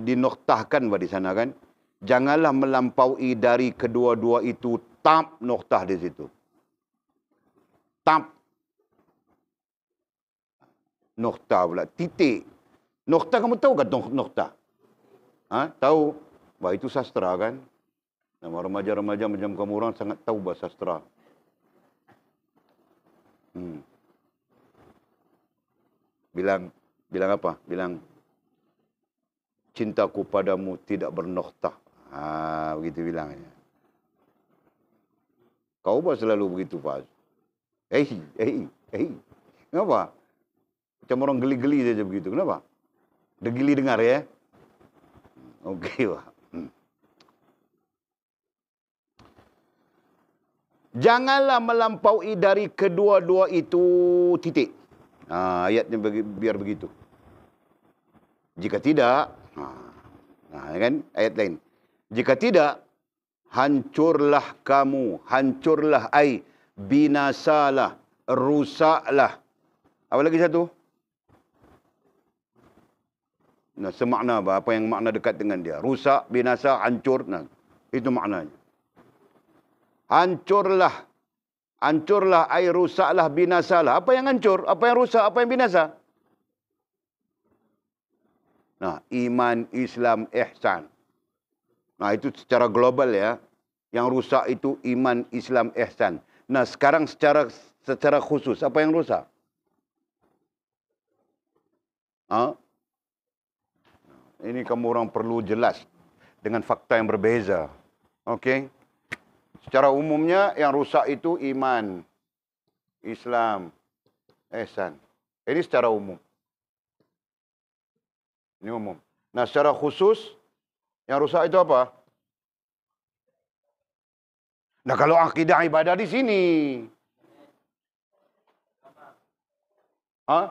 A: dinoktahkan di sana kan. Janganlah melampaui dari kedua-dua itu. Tab noktah di situ. Tab. Noktah pula. Titik. Noktah, kamu tahu kan noktah? Tahu? Wah, itu sastra kan. Nama remaja-remaja macam kamu orang sangat tahu bahasa sastra. Bilang apa? Bilang, cintaku padamu tidak bernoktah. Begitu bilangnya. Kau bah selalu begitu, Pak. Kenapa? Macam orang geli-geli saja begitu. Kenapa? Geli dengar ya? Okey, Pak. Janganlah melampaui dari kedua-dua itu, titik. Ayatnya biar begitu. Jika tidak, kan ayat lain. Jika tidak, hancurlah kamu, hancurlah ay binasalah, rusaklah. Apa lagi satu? Nah, semakna apa yang makna dekat dengan dia? Rusak, binasa, hancur. Nah, itu maknanya. Hancurlah. Hancurlah, ay rusaklah, binasalah. Apa yang hancur? Apa yang rusak? Apa yang binasa? Nah, iman, Islam, ihsan. Nah, itu secara global ya. Yang rusak itu iman, Islam, ihsan. Nah, sekarang secara khusus, apa yang rusak? Ini kamu orang perlu jelas dengan fakta yang berbeza. Okey? Secara umumnya yang rusak itu iman, Islam, ihsan. Ini secara umum. Ini umum. Nah, secara khusus yang rusak itu apa? Nah, kalau akidah ibadah di sini. Hah?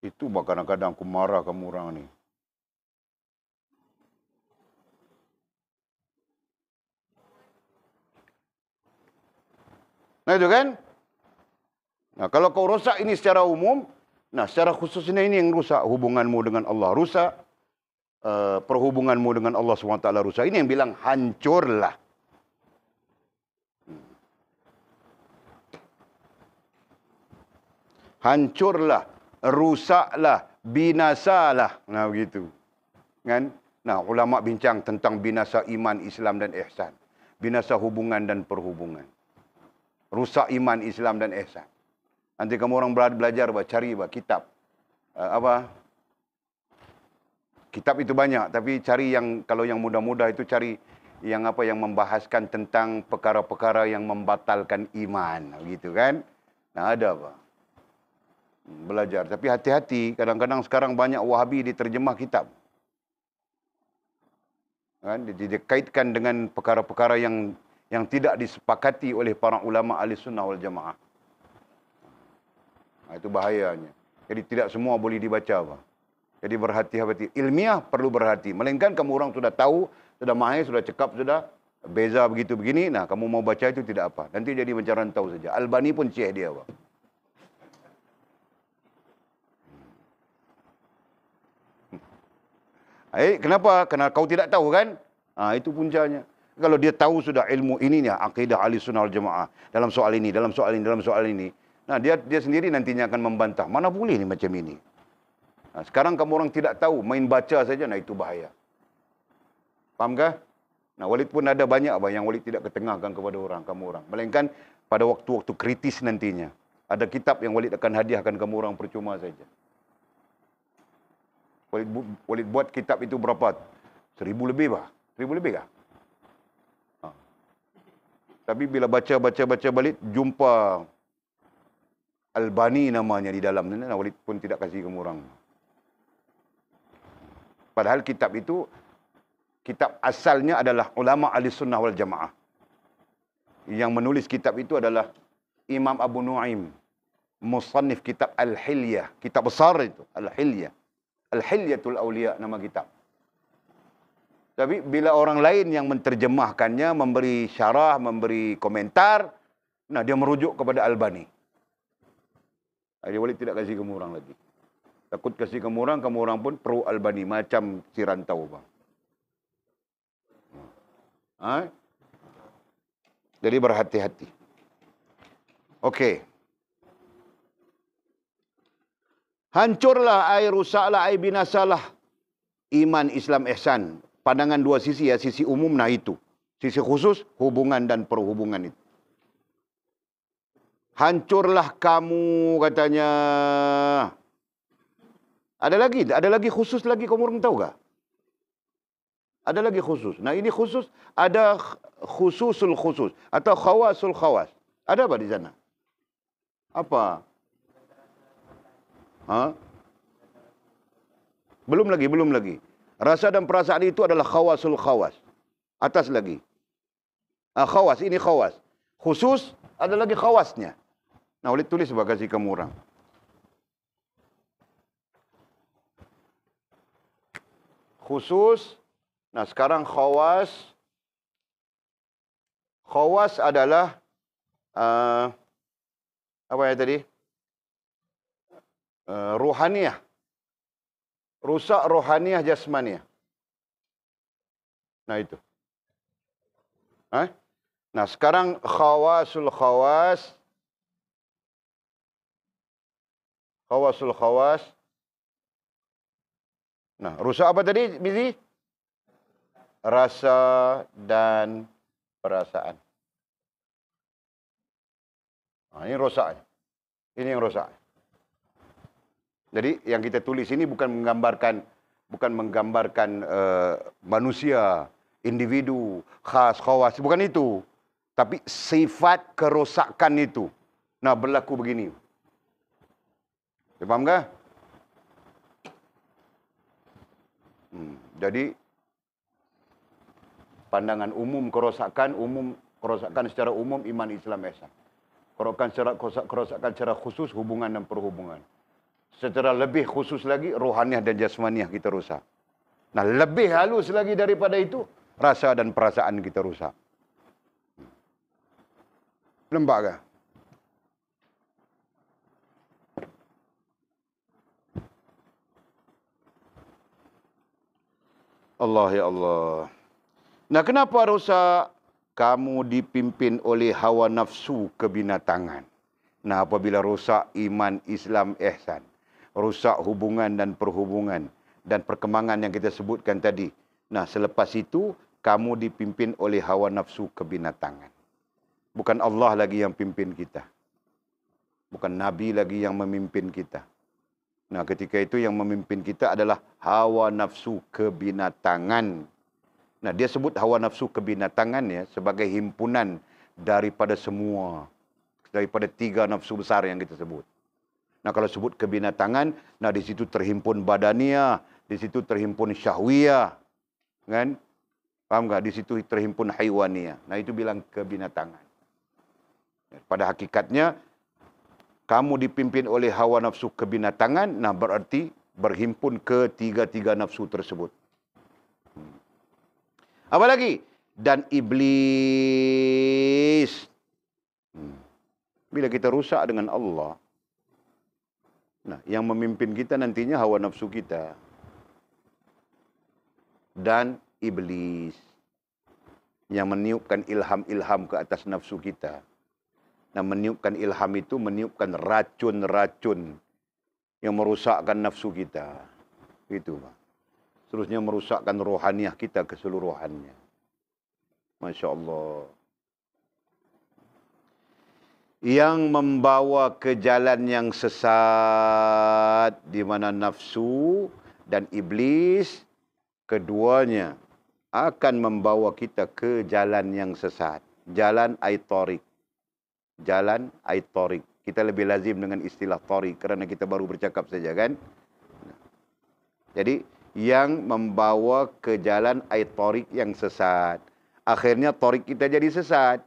A: Itu kadang-kadang aku marah kamu orang ni. Nah itu kan? Nah kalau kau rosak ini secara umum, nah secara khususnya ini yang rusak hubunganmu dengan Allah, rusak perhubunganmu dengan Allah SWT rusak. Ini yang bilang hancurlah. Hancurlah, rusaklah, binasalah. Nah begitu. Kan? Nah ulama bincang tentang binasa iman, Islam dan ihsan. Binasa hubungan dan perhubungan. Rusak iman, Islam dan ihsan. Nanti kamu orang belajar, cari kitab. Kitab itu banyak, tapi cari yang, kalau yang mudah-mudah itu cari yang yang membahaskan tentang perkara-perkara yang membatalkan iman. Gitu kan? Nah ada belajar. Tapi hati-hati, kadang-kadang sekarang banyak Wahabi diterjemah kitab. Kan? Dikaitkan dengan perkara-perkara yang tidak disepakati oleh para ulama ahli sunnah wal jamaah. Nah, itu bahayanya. Jadi tidak semua boleh dibaca. Jadi berhati-hati. Ilmiah perlu berhati. Melainkan kamu orang sudah tahu, sudah mahir, sudah cekap, sudah beza begitu begini. Nah, kamu mau baca itu tidak apa. Nanti jadi macam rantau saja. Albani pun syekh dia. Kenapa? Karena kau tidak tahu kan? Itu puncanya. Kalau dia tahu sudah ilmu ininya, akidah ahli sunnah wal jamaah. Dalam soal ini, dalam soal ini, dalam soal ini. Nah, dia sendiri nantinya akan membantah. Mana boleh ni macam ini? Nah, sekarang kamu orang tidak tahu, main baca saja, nah itu bahaya. Fahamkah? Nah, Walid pun ada banyak yang Walid tidak ketengahkan kepada kamu orang. Melainkan pada waktu-waktu kritis nantinya. Ada kitab yang Walid akan hadiahkan kamu orang percuma saja. Walid buat kitab itu berapa? 1000 lebih bah. 1000 lebih kah? Tapi bila baca balik, jumpa Albani namanya di dalam. Walid pun tidak kasih kamu orang. Padahal kitab itu, kitab asalnya adalah ulama ahli sunnah wal jamaah. Yang menulis kitab itu adalah Imam Abu Nu'aim. Musannif kitab Al-Hilyah. Kitab besar itu, Al-Hilyah. Al-Hilyatul Awliya nama kitab. Tapi bila orang lain yang menterjemahkannya, memberi syarah, memberi komentar, nah dia merujuk kepada Albani. Jadi Walid tidak kasih kamu orang lagi. Takut kasih kamu orang pun pro Albani. Macam si rantau bang. Jadi berhati-hati. Okey. Hancurlah, rusaklah, binasalah iman, Islam, ihsan. Pandangan dua sisi ya, sisi umum nah itu. Sisi khusus, hubungan dan perhubungan itu. Hancurlah kamu katanya. Ada lagi khusus lagi, kamu orang tahu gak? Ada lagi khusus. Nah ini khusus, ada khususul khusus atau khawasul khawas. Ada apa di sana? Apa? Belum lagi. Rasa dan perasaan itu adalah khawasul khawas. Atas lagi. Khawas, ini khawas. Khusus, ada lagi khawasnya. Nah, boleh tulis sebagai kasih kamu orang. Khusus. Nah, sekarang khawas. Khawas adalah apa ya tadi? Ruhaniyah. Rusak rohaniyah jasmaniyah. Nah itu. Nah sekarang khawasul khawas. Khawasul khawas. Nah rusak apa tadi Bizi? Rasa dan perasaan. Nah ini rusaknya. Ini yang rusak. Jadi yang kita tulis ini bukan menggambarkan manusia, individu, khas, khawas, bukan itu. Tapi sifat kerosakan itu. Nah, berlaku begini. Faham tak? Jadi pandangan umum kerosakan secara umum iman Islam ihsan. Kerosakan secara khusus hubungan dan perhubungan. Secara lebih khusus lagi rohaniah dan jasmaniah kita rusak. Nah, lebih halus lagi daripada itu, rasa dan perasaan kita rusak. Nampak ke? Allah ya Allah. Nah, kenapa rusak? Kamu dipimpin oleh hawa nafsu kebinatangan. Nah, apabila rusak iman Islam ihsan, rusak hubungan dan perhubungan dan perkembangan yang kita sebutkan tadi. Nah, selepas itu kamu dipimpin oleh hawa nafsu kebinatangan. Bukan Allah lagi yang pimpin kita. Bukan Nabi lagi yang memimpin kita. Nah, ketika itu yang memimpin kita adalah hawa nafsu kebinatangan. Nah, dia sebut hawa nafsu kebinatangan ya sebagai himpunan daripada semua. Daripada 3 nafsu besar yang kita sebut. Nah, kalau sebut kebinatangan, nah di situ terhimpun badaniah, di situ terhimpun syahwiyah. Kan? Paham tak? Di situ terhimpun haiwaniyah. Nah, itu bilang kebinatangan. Pada hakikatnya, kamu dipimpin oleh hawa nafsu kebinatangan, nah berarti berhimpun ke 3 nafsu tersebut. Apa lagi? Dan iblis. Bila kita rusak dengan Allah, nah, yang memimpin kita nantinya hawa nafsu kita. Dan iblis. Yang meniupkan ilham-ilham ke atas nafsu kita. Nah, meniupkan ilham itu meniupkan racun-racun yang merusakkan nafsu kita. Itu, Pak. Terusnya merusakkan rohaniah kita keseluruhannya. Masya Allah. Yang membawa ke jalan yang sesat, di mana nafsu dan iblis, keduanya akan membawa kita ke jalan yang sesat. Jalan ay-tariq. Jalan ay-tariq. Kita lebih lazim dengan istilah tariq kerana kita baru bercakap saja kan. Jadi yang membawa ke jalan ay-tariq yang sesat. Akhirnya tariq kita jadi sesat.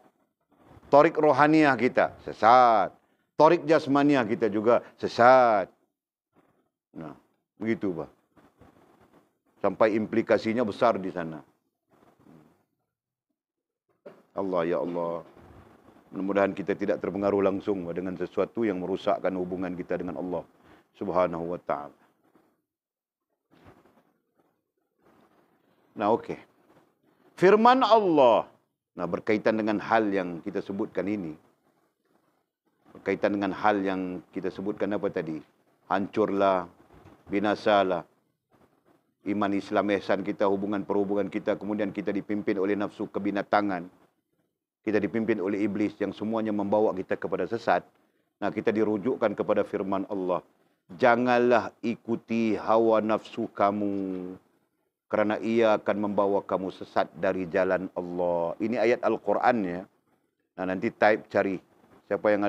A: Tariq rohaniah kita sesat. Tariq jasmaniah kita juga sesat. Nah, begitu, Pak. Sampai implikasinya besar di sana. Allah ya Allah. Mudah-mudahan kita tidak terpengaruh langsung dengan sesuatu yang merusakkan hubungan kita dengan Allah Subhanahu wa ta'ala. Nah, okey. Firman Allah. Nah, berkaitan dengan hal yang kita sebutkan ini. Berkaitan dengan hal yang kita sebutkan apa tadi? Hancurlah, binasalah. Iman Islam ihsan kita, hubungan perhubungan kita. Kemudian kita dipimpin oleh nafsu kebinatangan. Kita dipimpin oleh iblis yang semuanya membawa kita kepada sesat. Nah, kita dirujukkan kepada firman Allah. Janganlah ikuti hawa nafsu kamu, kerana ia akan membawa kamu sesat dari jalan Allah. Ini ayat Al-Quran ya. Nah, nanti type cari. Siapa yang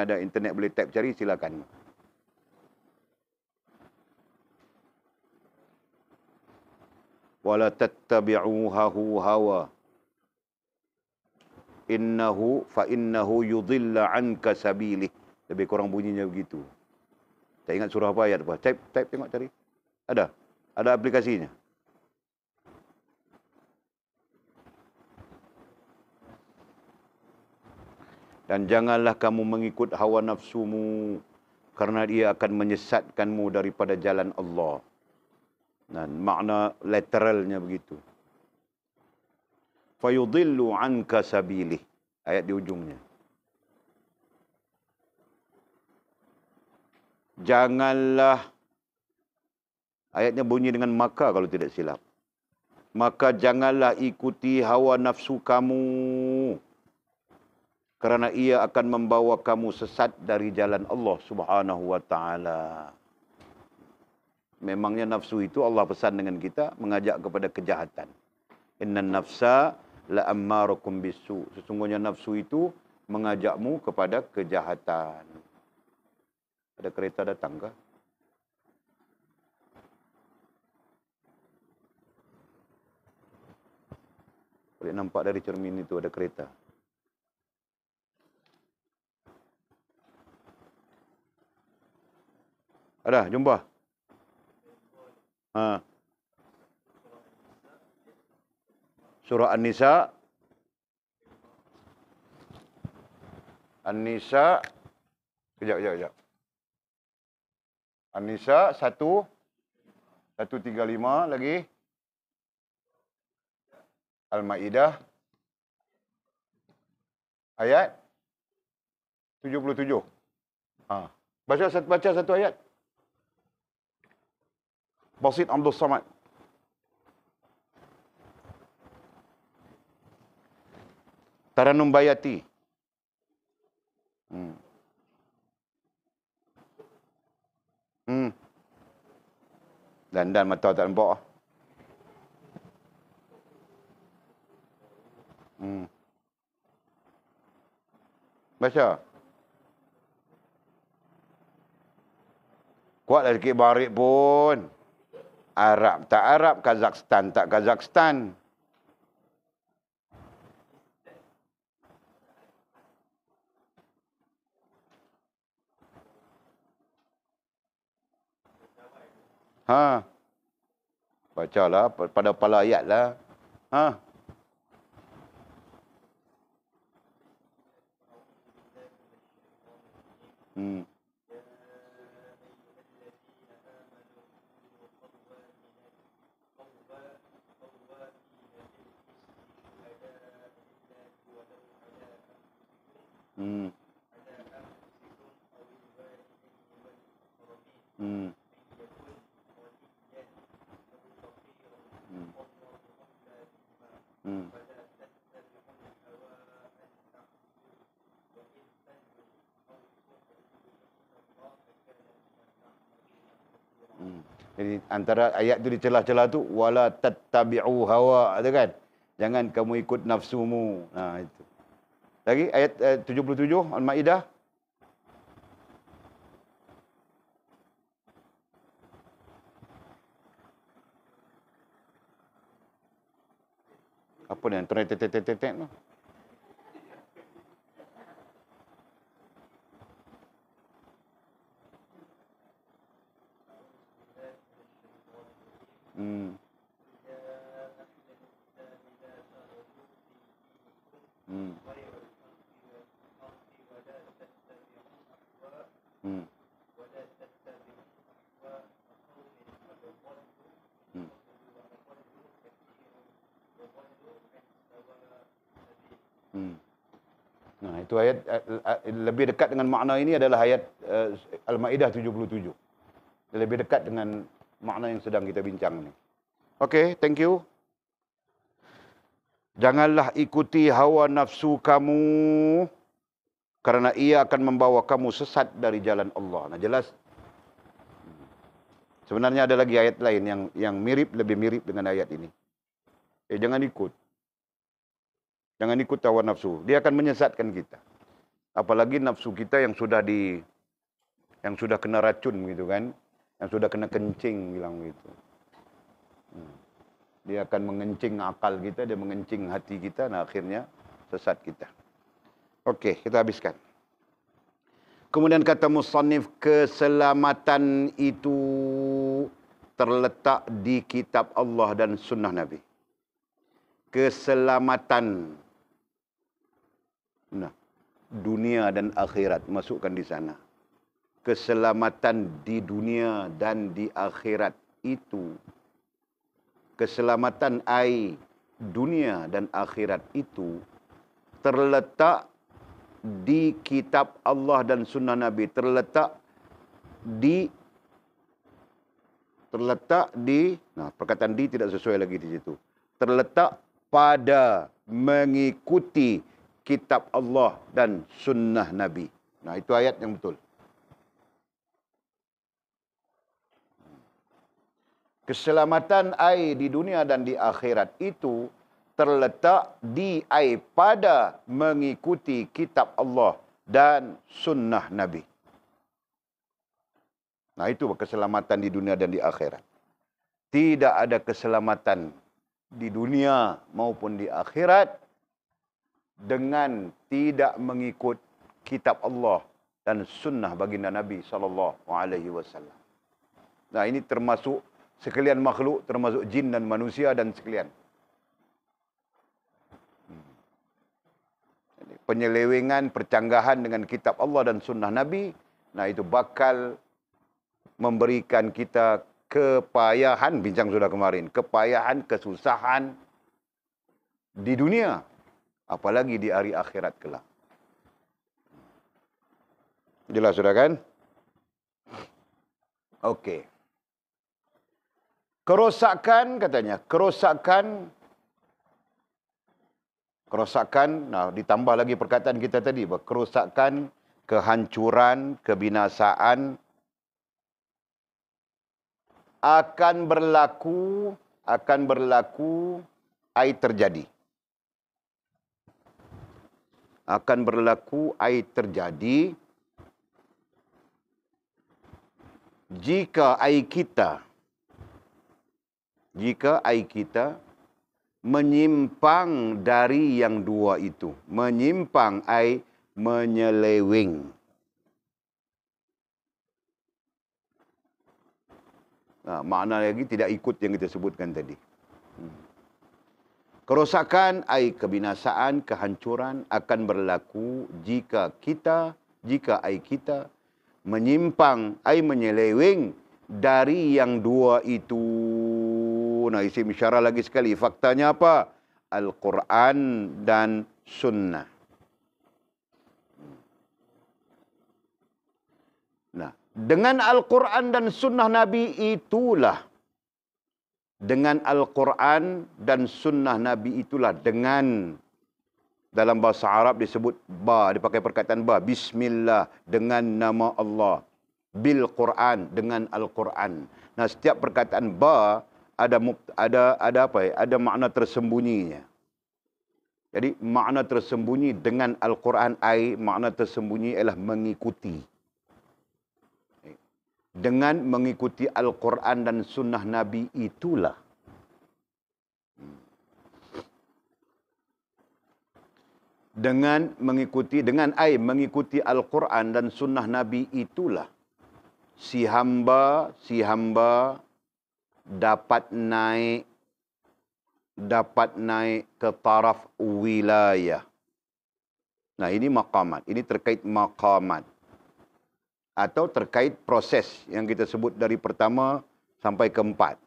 A: ada internet boleh type cari, silakan. Wala tattabi'u hawa. Innahu yudhilla anka sabilih. Lebih kurang bunyinya begitu. Tak ingat surah apa ayat apa. Type tengok cari. Ada aplikasinya. Dan janganlah kamu mengikut hawa nafsumu, kerana dia akan menyesatkanmu daripada jalan Allah. Dan makna literalnya begitu. Fayudillu anka sabilih. Ayat di ujungnya. Janganlah, ayatnya bunyi dengan maka kalau tidak silap. Maka janganlah ikuti hawa nafsu kamu, kerana ia akan membawa kamu sesat dari jalan Allah Subhanahu wa ta'ala. Memangnya nafsu itu Allah pesan dengan kita, mengajak kepada kejahatan. Innan nafsa la'ammarakum bisu. Sesungguhnya nafsu itu mengajakmu kepada kejahatan. Ada kereta datang kah? Dia nampak dari cermin itu ada kereta. Ada, jumpa. Ha. Surah An-Nisa. An-Nisa. Kejap. An-Nisa 135 lagi. Al-Maidah ayat 77. Ha. Baca satu ayat. Basit Abdul Samad. Taranum Bayati. Dan mata tak nampak. Baca. Kuatlah sikit barik pun. Arab tak Arab, Kazakhstan tak Kazakhstan. Ha. Bacalah pada kepala ayat lah. Ha. Jadi antara ayat tu di celah-celah tu wala tattabi'u hawa, tu kan? Jangan kamu ikut nafsumu. Nah itu. Lagi ayat 77 Al-Maidah. Apa ni? Tetek tu. Nah, itu ayat lebih dekat dengan makna ini adalah ayat Al-Maidah 77. Lebih dekat dengan makna yang sedang kita bincang ni. Okey, thank you. Janganlah ikuti hawa nafsu kamu kerana ia akan membawa kamu sesat dari jalan Allah. Nah, jelas. Sebenarnya ada lagi ayat lain yang mirip, lebih mirip dengan ayat ini. Jangan ikut. Jangan ikut hawa nafsu. Dia akan menyesatkan kita. Apalagi nafsu kita yang sudah kena racun gitu kan. Yang sudah kena kencing bilang gitu. Dia akan mengencing akal kita, dia mengencing hati kita, dan akhirnya sesat kita. Okey, kita habiskan. Kemudian kata musannif, keselamatan itu terletak di kitab Allah dan sunnah Nabi. Keselamatan. Nah, dunia dan akhirat masukkan di sana. Keselamatan di dunia dan di akhirat itu. Keselamatan dunia dan akhirat itu terletak di kitab Allah dan sunnah Nabi. Terletak di, nah perkataan di tidak sesuai lagi di situ. Terletak pada mengikuti kitab Allah dan sunnah Nabi. Nah, itu ayat yang betul. Keselamatan di dunia dan di akhirat itu terletak di pada mengikuti kitab Allah dan sunnah Nabi. Nah, itu keselamatan di dunia dan di akhirat. Tidak ada keselamatan di dunia maupun di akhirat dengan tidak mengikut kitab Allah dan sunnah baginda Nabi SAW. Nah, ini termasuk sekalian makhluk, termasuk jin dan manusia dan sekalian. Penyelewengan, percanggahan dengan kitab Allah dan sunnah Nabi, nah itu bakal memberikan kita kepayahan, bincang sudah kemarin, kepayahan, kesusahan di dunia, apalagi di hari akhirat kelak. Jelas sudah kan? Okey. Kerosakan katanya, kerosakan, nah ditambah lagi perkataan kita tadi, kerosakan, kehancuran, kebinasaan akan berlaku, ai terjadi. Akan berlaku, ai terjadi jika ai kita menyimpang dari yang dua itu. Menyimpang ai menyeleweng. Nah, makna lagi tidak ikut yang kita sebutkan tadi. Kerosakan ai kebinasaan, kehancuran akan berlaku jika ai kita menyimpang ai menyeleweng dari yang dua itu. Nah, isim isyarah lagi sekali. Faktanya apa? Al-Quran dan Sunnah. Nah, dengan Al-Quran dan Sunnah Nabi itulah. Dengan Al-Quran dan Sunnah Nabi itulah. Dengan, dalam bahasa Arab disebut ba, dipakai perkataan ba. Bismillah, dengan nama Allah. Bil Quran, dengan Al-Quran. Nah, setiap perkataan ba ada apa ya? Ada makna tersembunyinya. Jadi makna tersembunyi dengan Al-Quran ai, makna tersembunyi ialah mengikuti. Dengan mengikuti Al-Quran dan Sunnah Nabi itulah. Dengan mengikuti Al-Quran dan Sunnah Nabi itulah si hamba dapat naik ke taraf wilayah. Nah, ini maqamat. Ini terkait maqamat. Atau terkait proses yang kita sebut dari pertama sampai keempat.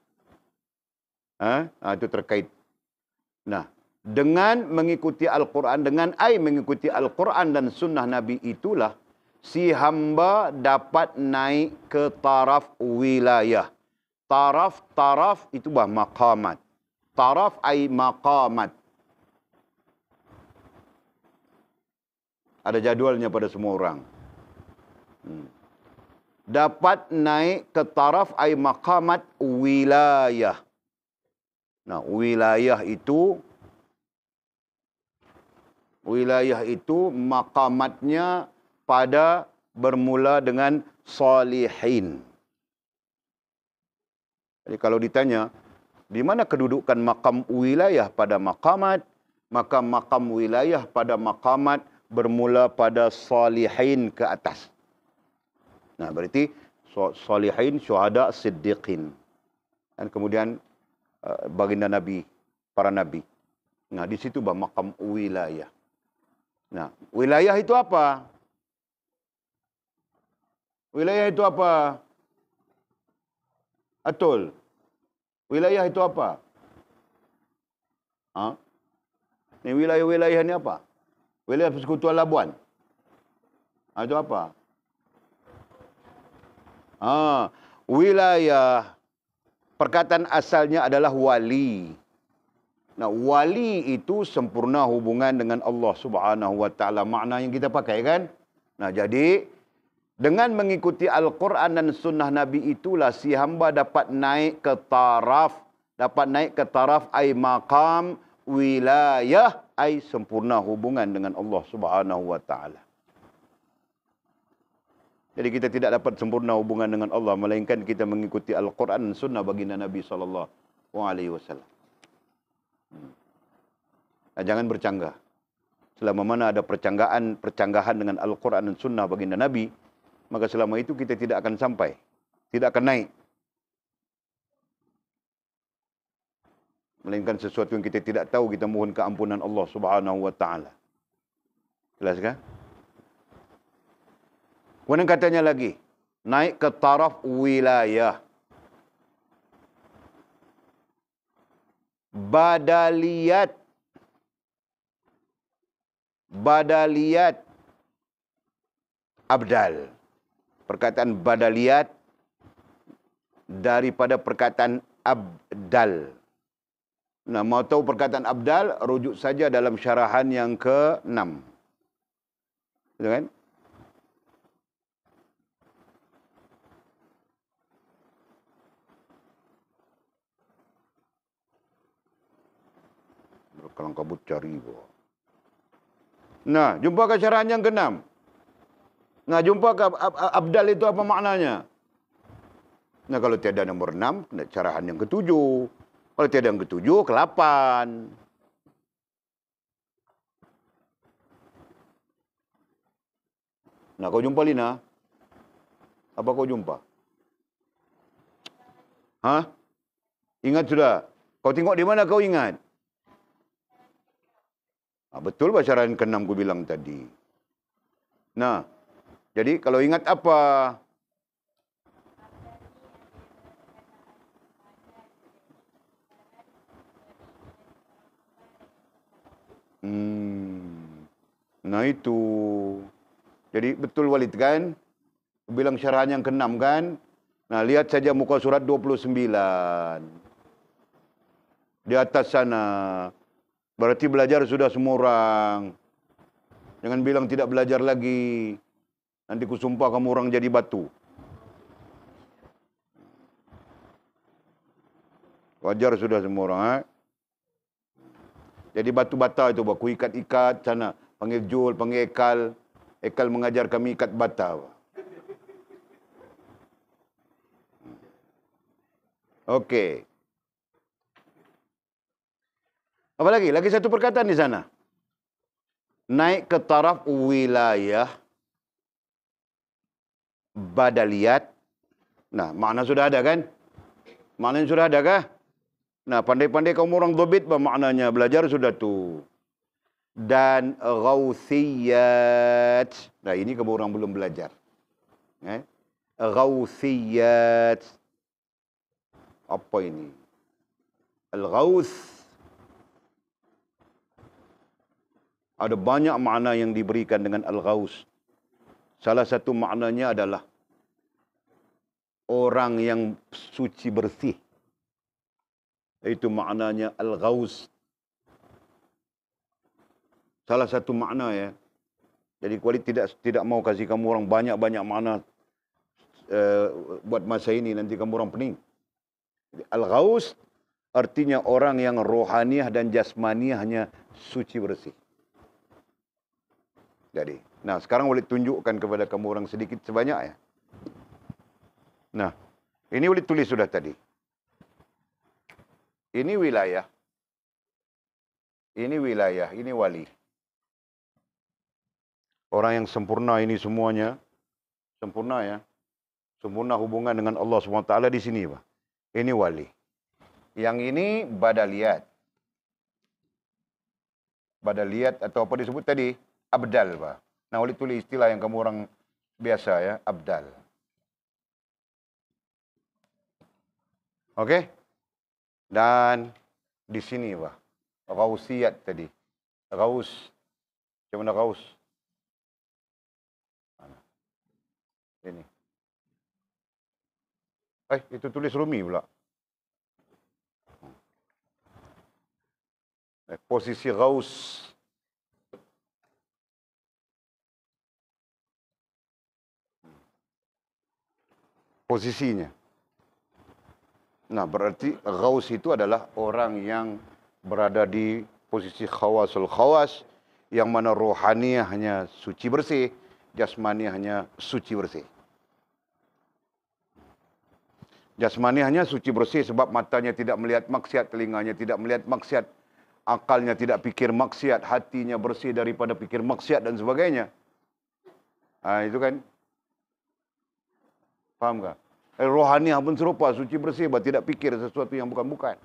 A: Itu terkait. Nah, dengan mengikuti Al-Quran, mengikuti Al-Quran dan Sunnah Nabi itulah si hamba dapat naik ke taraf wilayah. Taraf itu maqamat. Taraf ai maqamat. Ada jadualnya pada semua orang. Dapat naik ke taraf ai maqamat wilayah. Nah, wilayah itu maqamatnya pada bermula dengan salihin. Jadi kalau ditanya, di mana kedudukan maqam wilayah pada maqamat, maka maqam wilayah pada maqamat bermula pada salihin ke atas. Nah, berarti salihin, syuhada, siddiqin. Dan kemudian baginda Nabi, para Nabi. Nah, di situ maqam wilayah. Nah, wilayah itu apa? Wilayah itu apa? Atul. Wilayah itu apa? Ini wilayah-wilayah ni apa? Wilayah Persekutuan Labuan. Itu apa? Wilayah, perkataan asalnya adalah wali. Nah, wali itu sempurna hubungan dengan Allah Subhanahu Wa Taala. Makna yang kita pakai kan? Nah, jadi dengan mengikuti Al-Quran dan Sunnah Nabi itulah si hamba dapat naik ke taraf ai maqam wilayah ai sempurna hubungan dengan Allah Subhanahu Wa Taala. Jadi kita tidak dapat sempurna hubungan dengan Allah melainkan kita mengikuti Al-Quran dan Sunnah baginda Nabi SAW. Jangan bercanggah. Selama mana ada percanggahan dengan Al-Quran dan Sunnah baginda Nabi, maka selama itu kita tidak akan sampai, tidak akan naik. Melainkan sesuatu yang kita tidak tahu, kita mohon keampunan Allah Subhanahu wa taala. Jelas kan? Kemudian katanya lagi, naik ke taraf wilayah. Badaliyat abdal. Perkataan badaliyat daripada perkataan abdal. Nah, mau tahu perkataan abdal, rujuk saja dalam syarahan yang ke-6. Betul kan? Berkelang kabut cari. Nah, jumpa ke syarahan yang ke-6. Nah, jumpa ke abdal itu apa maknanya? Nah, kalau tiada nomor 6, syarahan yang ke-7. Kalau tiada yang ke-7, ke-8. Nah, kau jumpa Lina? Apa kau jumpa? Hah? Ingat sudah? Kau tengok di mana kau ingat? Betul syarahan ke-6 ku bilang tadi. Nah, jadi kalau ingat apa? Nah itu. Jadi betul Walid kan? Ku bilang syarahan yang ke-6 kan? Nah, lihat saja muka surat 29. Di atas sana. Berarti belajar sudah semua orang. Jangan bilang tidak belajar lagi. Nanti ku sumpah kamu orang jadi batu. Wajar sudah semua orang. Jadi batu bata itu, ku ikat-ikat sana. Panggil Jul, panggil Ekal. Ekal mengajar kami ikat bata. Okey. Apa lagi? Lagi satu perkataan di sana. Naik ke taraf wilayah badaliyat. Nah, makna sudah ada kan? Maknanya sudah ada kah? Nah, pandai-pandai kamu orang dobit apa maknanya? Belajar sudah tu. Dan ghausiyat. Nah, ini kamu orang belum belajar. Ghausiyat. Apa ini? Al-ghaus. Ada banyak makna yang diberikan dengan al-ghaus. Salah satu maknanya adalah orang yang suci bersih. Itu maknanya al-ghaus. Salah satu makna ya. Jadi kuali tidak mau kasih kamu orang banyak-banyak makna buat masa ini, nanti kamu orang pening. Al-ghaus artinya orang yang rohaniah dan jasmaniahnya suci bersih. Jadi, nah sekarang boleh tunjukkan kepada kamu orang sedikit sebanyak ya. Nah, ini boleh tulis sudah tadi. Ini wilayah. Ini wilayah, ini wali. Orang yang sempurna ini semuanya. Sempurna ya. Sempurna hubungan dengan Allah SWT di sini, Pak. Ini wali. Yang ini badaliyat. Badaliyat atau apa disebut tadi? Abdal, Pak. Nah, boleh tulis istilah yang kamu orang biasa ya, abdal. Oke? Dan di sini, Pak. Ghausiyat tadi. Ghaus. Macam mana ghaus? Ini. Itu tulis Rumi pula. Posisi ghaus. Posisinya. Nah, berarti ghaus itu adalah orang yang berada di posisi khawasul khawas, yang mana rohaniah hanya suci bersih, jasmani hanya suci bersih. Jasmani hanya suci bersih sebab matanya tidak melihat maksiat, telinganya tidak melihat maksiat, akalnya tidak pikir maksiat, hatinya bersih daripada pikir maksiat dan sebagainya. Itu kan. Faham tak? Rohaniah pun serupa, suci bersih, tidak pikir sesuatu yang bukan-bukan.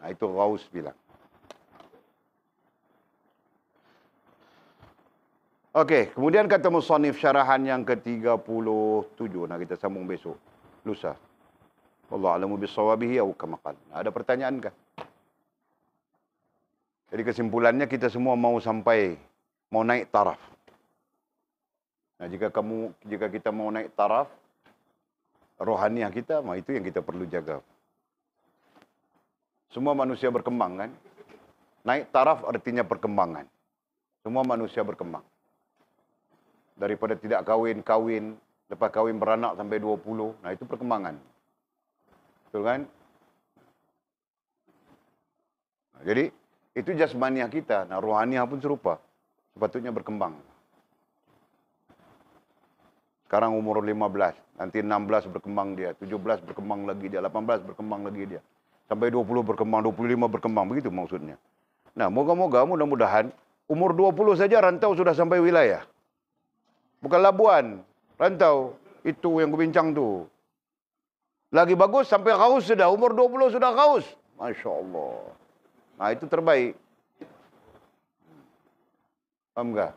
A: Itu Ghaus bilang. Okey, kemudian kata musannif syarahan yang ke-37. Nah, kita sambung besok. Lusa. Wallahu a'lamu bissawabihi atau kama qala. Ada pertanyaan kah? Jadi kesimpulannya kita semua mau naik taraf. Nah, jika kita mau naik taraf rohaniah kita, itu yang kita perlu jaga. Semua manusia berkembang kan? Naik taraf artinya perkembangan. Semua manusia berkembang. Daripada tidak kawin, lepas kawin beranak sampai 20, nah itu perkembangan. Betul kan? Nah, jadi itu jasmaniah kita. Nah, rohaniah pun serupa. Sepatutnya berkembang. Sekarang umur 15, nanti 16 berkembang dia, 17 berkembang lagi dia, 18 berkembang lagi dia. Sampai 20 berkembang, 25 berkembang, begitu maksudnya. Nah, mudah-mudahan umur 20 saja rantau sudah sampai wilayah. Bukan Labuan, rantau. Itu yang kubincang tu. Lagi bagus sampai Ghaus sudah, umur 20 sudah Ghaus. Masya Allah. Nah, itu terbaik. Faham tak?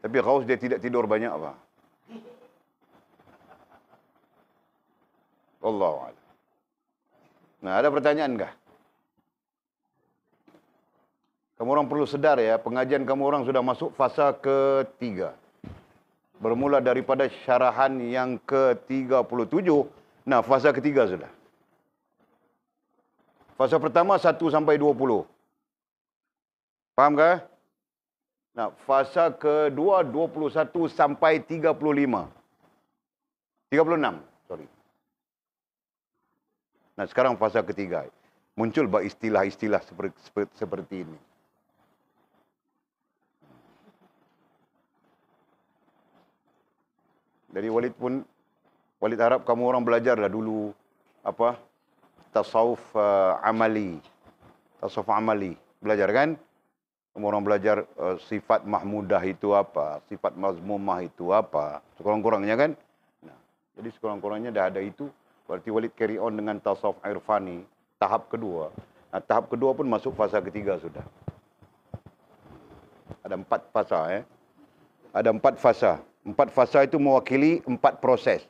A: Tapi Ghaus dia tidak tidur banyak apa? Wallahu a'lam. Nah, ada pertanyaan kah? Kamu orang perlu sedar ya, pengajian kamu orang sudah masuk fasa ke-3. Bermula daripada syarahan yang ke-37, nah fasa ke-3 sudah. Fasa pertama 1 sampai 20. Faham kah? Nah, fasa kedua 21 sampai 35. 36, sorry. Nah, sekarang fasa ketiga. Muncul istilah-istilah seperti ini. Jadi Walid harap kamu orang belajarlah dulu tasawuf amali. Tasawuf amali. Belajar kan? Kamu orang belajar sifat mahmudah itu apa, sifat mazmumah itu apa, sekurang-kurangnya kan. Nah, jadi sekurang-kurangnya dah ada itu, berarti Walid carry on dengan tasawuf irfani, tahap kedua. Nah, tahap kedua pun masuk fasa ketiga sudah. Ada 4 fasa Ada 4 fasa. 4 fasa itu mewakili 4 proses.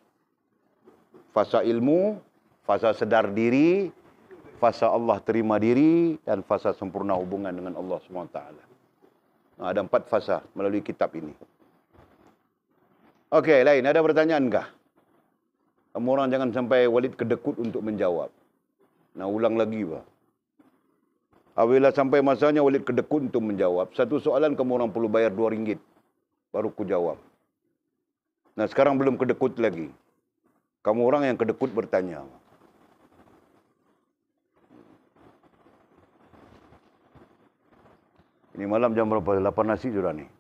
A: Fasa ilmu, fasa sedar diri, fasa Allah terima diri, dan fasa sempurna hubungan dengan Allah SWT. Nah, ada 4 fasa melalui kitab ini. Okey, lain. Ada pertanyaan kah? Kamu orang jangan sampai Walid kedekut untuk menjawab. Nah, ulang lagi, Pak. Apabila sampai masanya Walid kedekut untuk menjawab, satu soalan kamu orang perlu bayar RM2, baru ku jawab. Nah, sekarang belum kedekut lagi. Kamu orang yang kedekut bertanya. Ini malam jam berapa? 8 nasi sudah nih.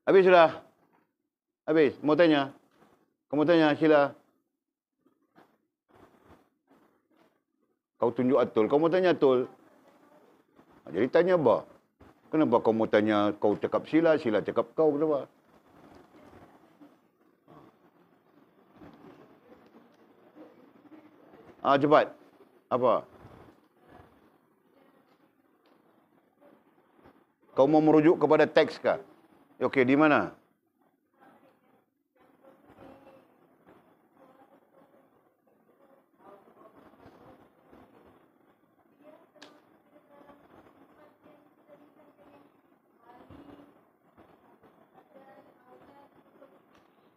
A: Habis sudah? Habis? Mau tanya? Kamu tanya, sila. Kau tunjuk Atul. Kau mau tanya Atul? Jadi tanya apa? Kenapa kau mau tanya, kau cakap sila, sila cakap kau, kenapa? Cepat. Apa? Kau mau merujuk kepada teks kah? Okey, di mana?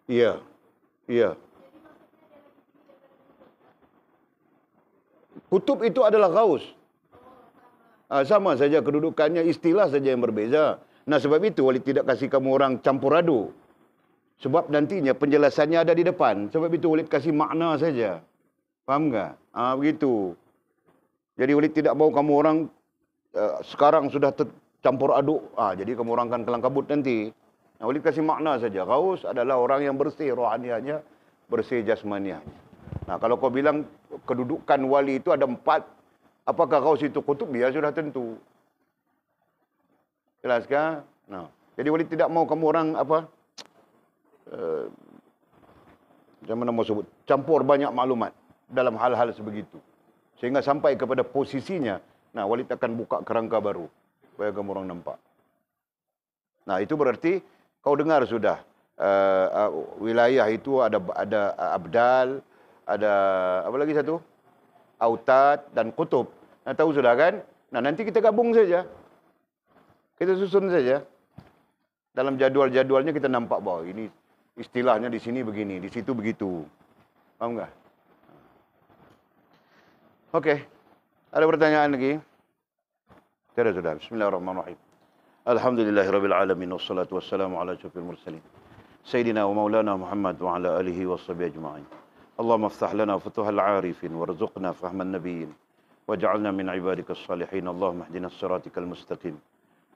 A: Iya. Iya. Kutub itu adalah Ghaus. Sama saja kedudukannya, istilah saja yang berbeza. Nah, sebab itu Walid tidak kasih kamu orang campur aduk. Sebab nantinya penjelasannya ada di depan. Sebab itu Walid kasih makna saja. Faham tak? Begitu. Jadi Walid tidak mau kamu orang sekarang sudah campur aduk. Jadi kamu orang akan kelang kabut nanti. Nah, Walid kasih makna saja. Ghaus adalah orang yang bersih rohanianya, bersih jasmanianya. Nah, kalau kau bilang kedudukan wali itu ada 4, apakah Ghaus itu kutub? Ya sudah tentu. Jelas kan? Nah, jadi Walid tidak mau kamu orang apa? Macam mana mau sebut? Campur banyak maklumat dalam hal-hal sebegitu. Sehingga sampai kepada posisinya, nah Walid akan buka kerangka baru supaya kamu orang nampak. Nah, itu berarti kau dengar sudah wilayah itu ada abdal, ada apa lagi satu? Autad dan kutub. Nah, tahu sudah kan? Nah, nanti kita gabung saja. Kita susun saja. Dalam jadwal-jadwalnya kita nampak bahwa ini istilahnya di sini begini, di situ begitu. Paham enggak? Oke. Ada pertanyaan lagi? Tidak sudah. Bismillahirrahmanirrahim. Alhamdulillahirabbil alamin wassalatu wassalamu ala asyrafil mursalin. Sayyidina wa maulana Muhammad wa ala alihi washabihi ajma'in. Allahumma iftah lana futuhal 'arifin warzuqna fahman nabiyyin waj'alna min ibadikas salihin. Allahumma ihdinas siratal mustaqim.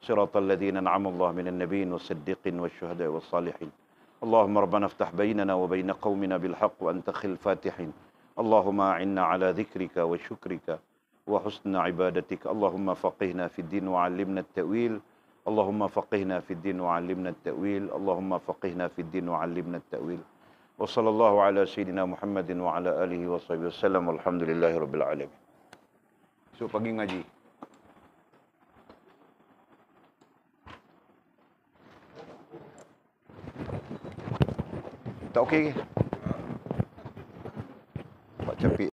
A: Siratal ladzina an'ama Allah minan nabiyyin was-siddiqin wasyuhada'i was-salihin. Allahumma rabbana iftah bainana wa bain qaumina bil haqq wa anta khil fatihin. Allahumma a'inna ala dhikrika wa syukrika wa husna ibadatika. Allahumma faqihna fid din wa 'allimna at-ta'wil. اللهم فقهنا في الدين وعلمنا التأويل. اللهم فقهنا في الدين وعلمنا التأويل. وصلى الله على سيدنا محمد وعلى آله وصحبه وسلم والحمد لله رب العالمين. Esok pagi ngaji. Tak okey ke?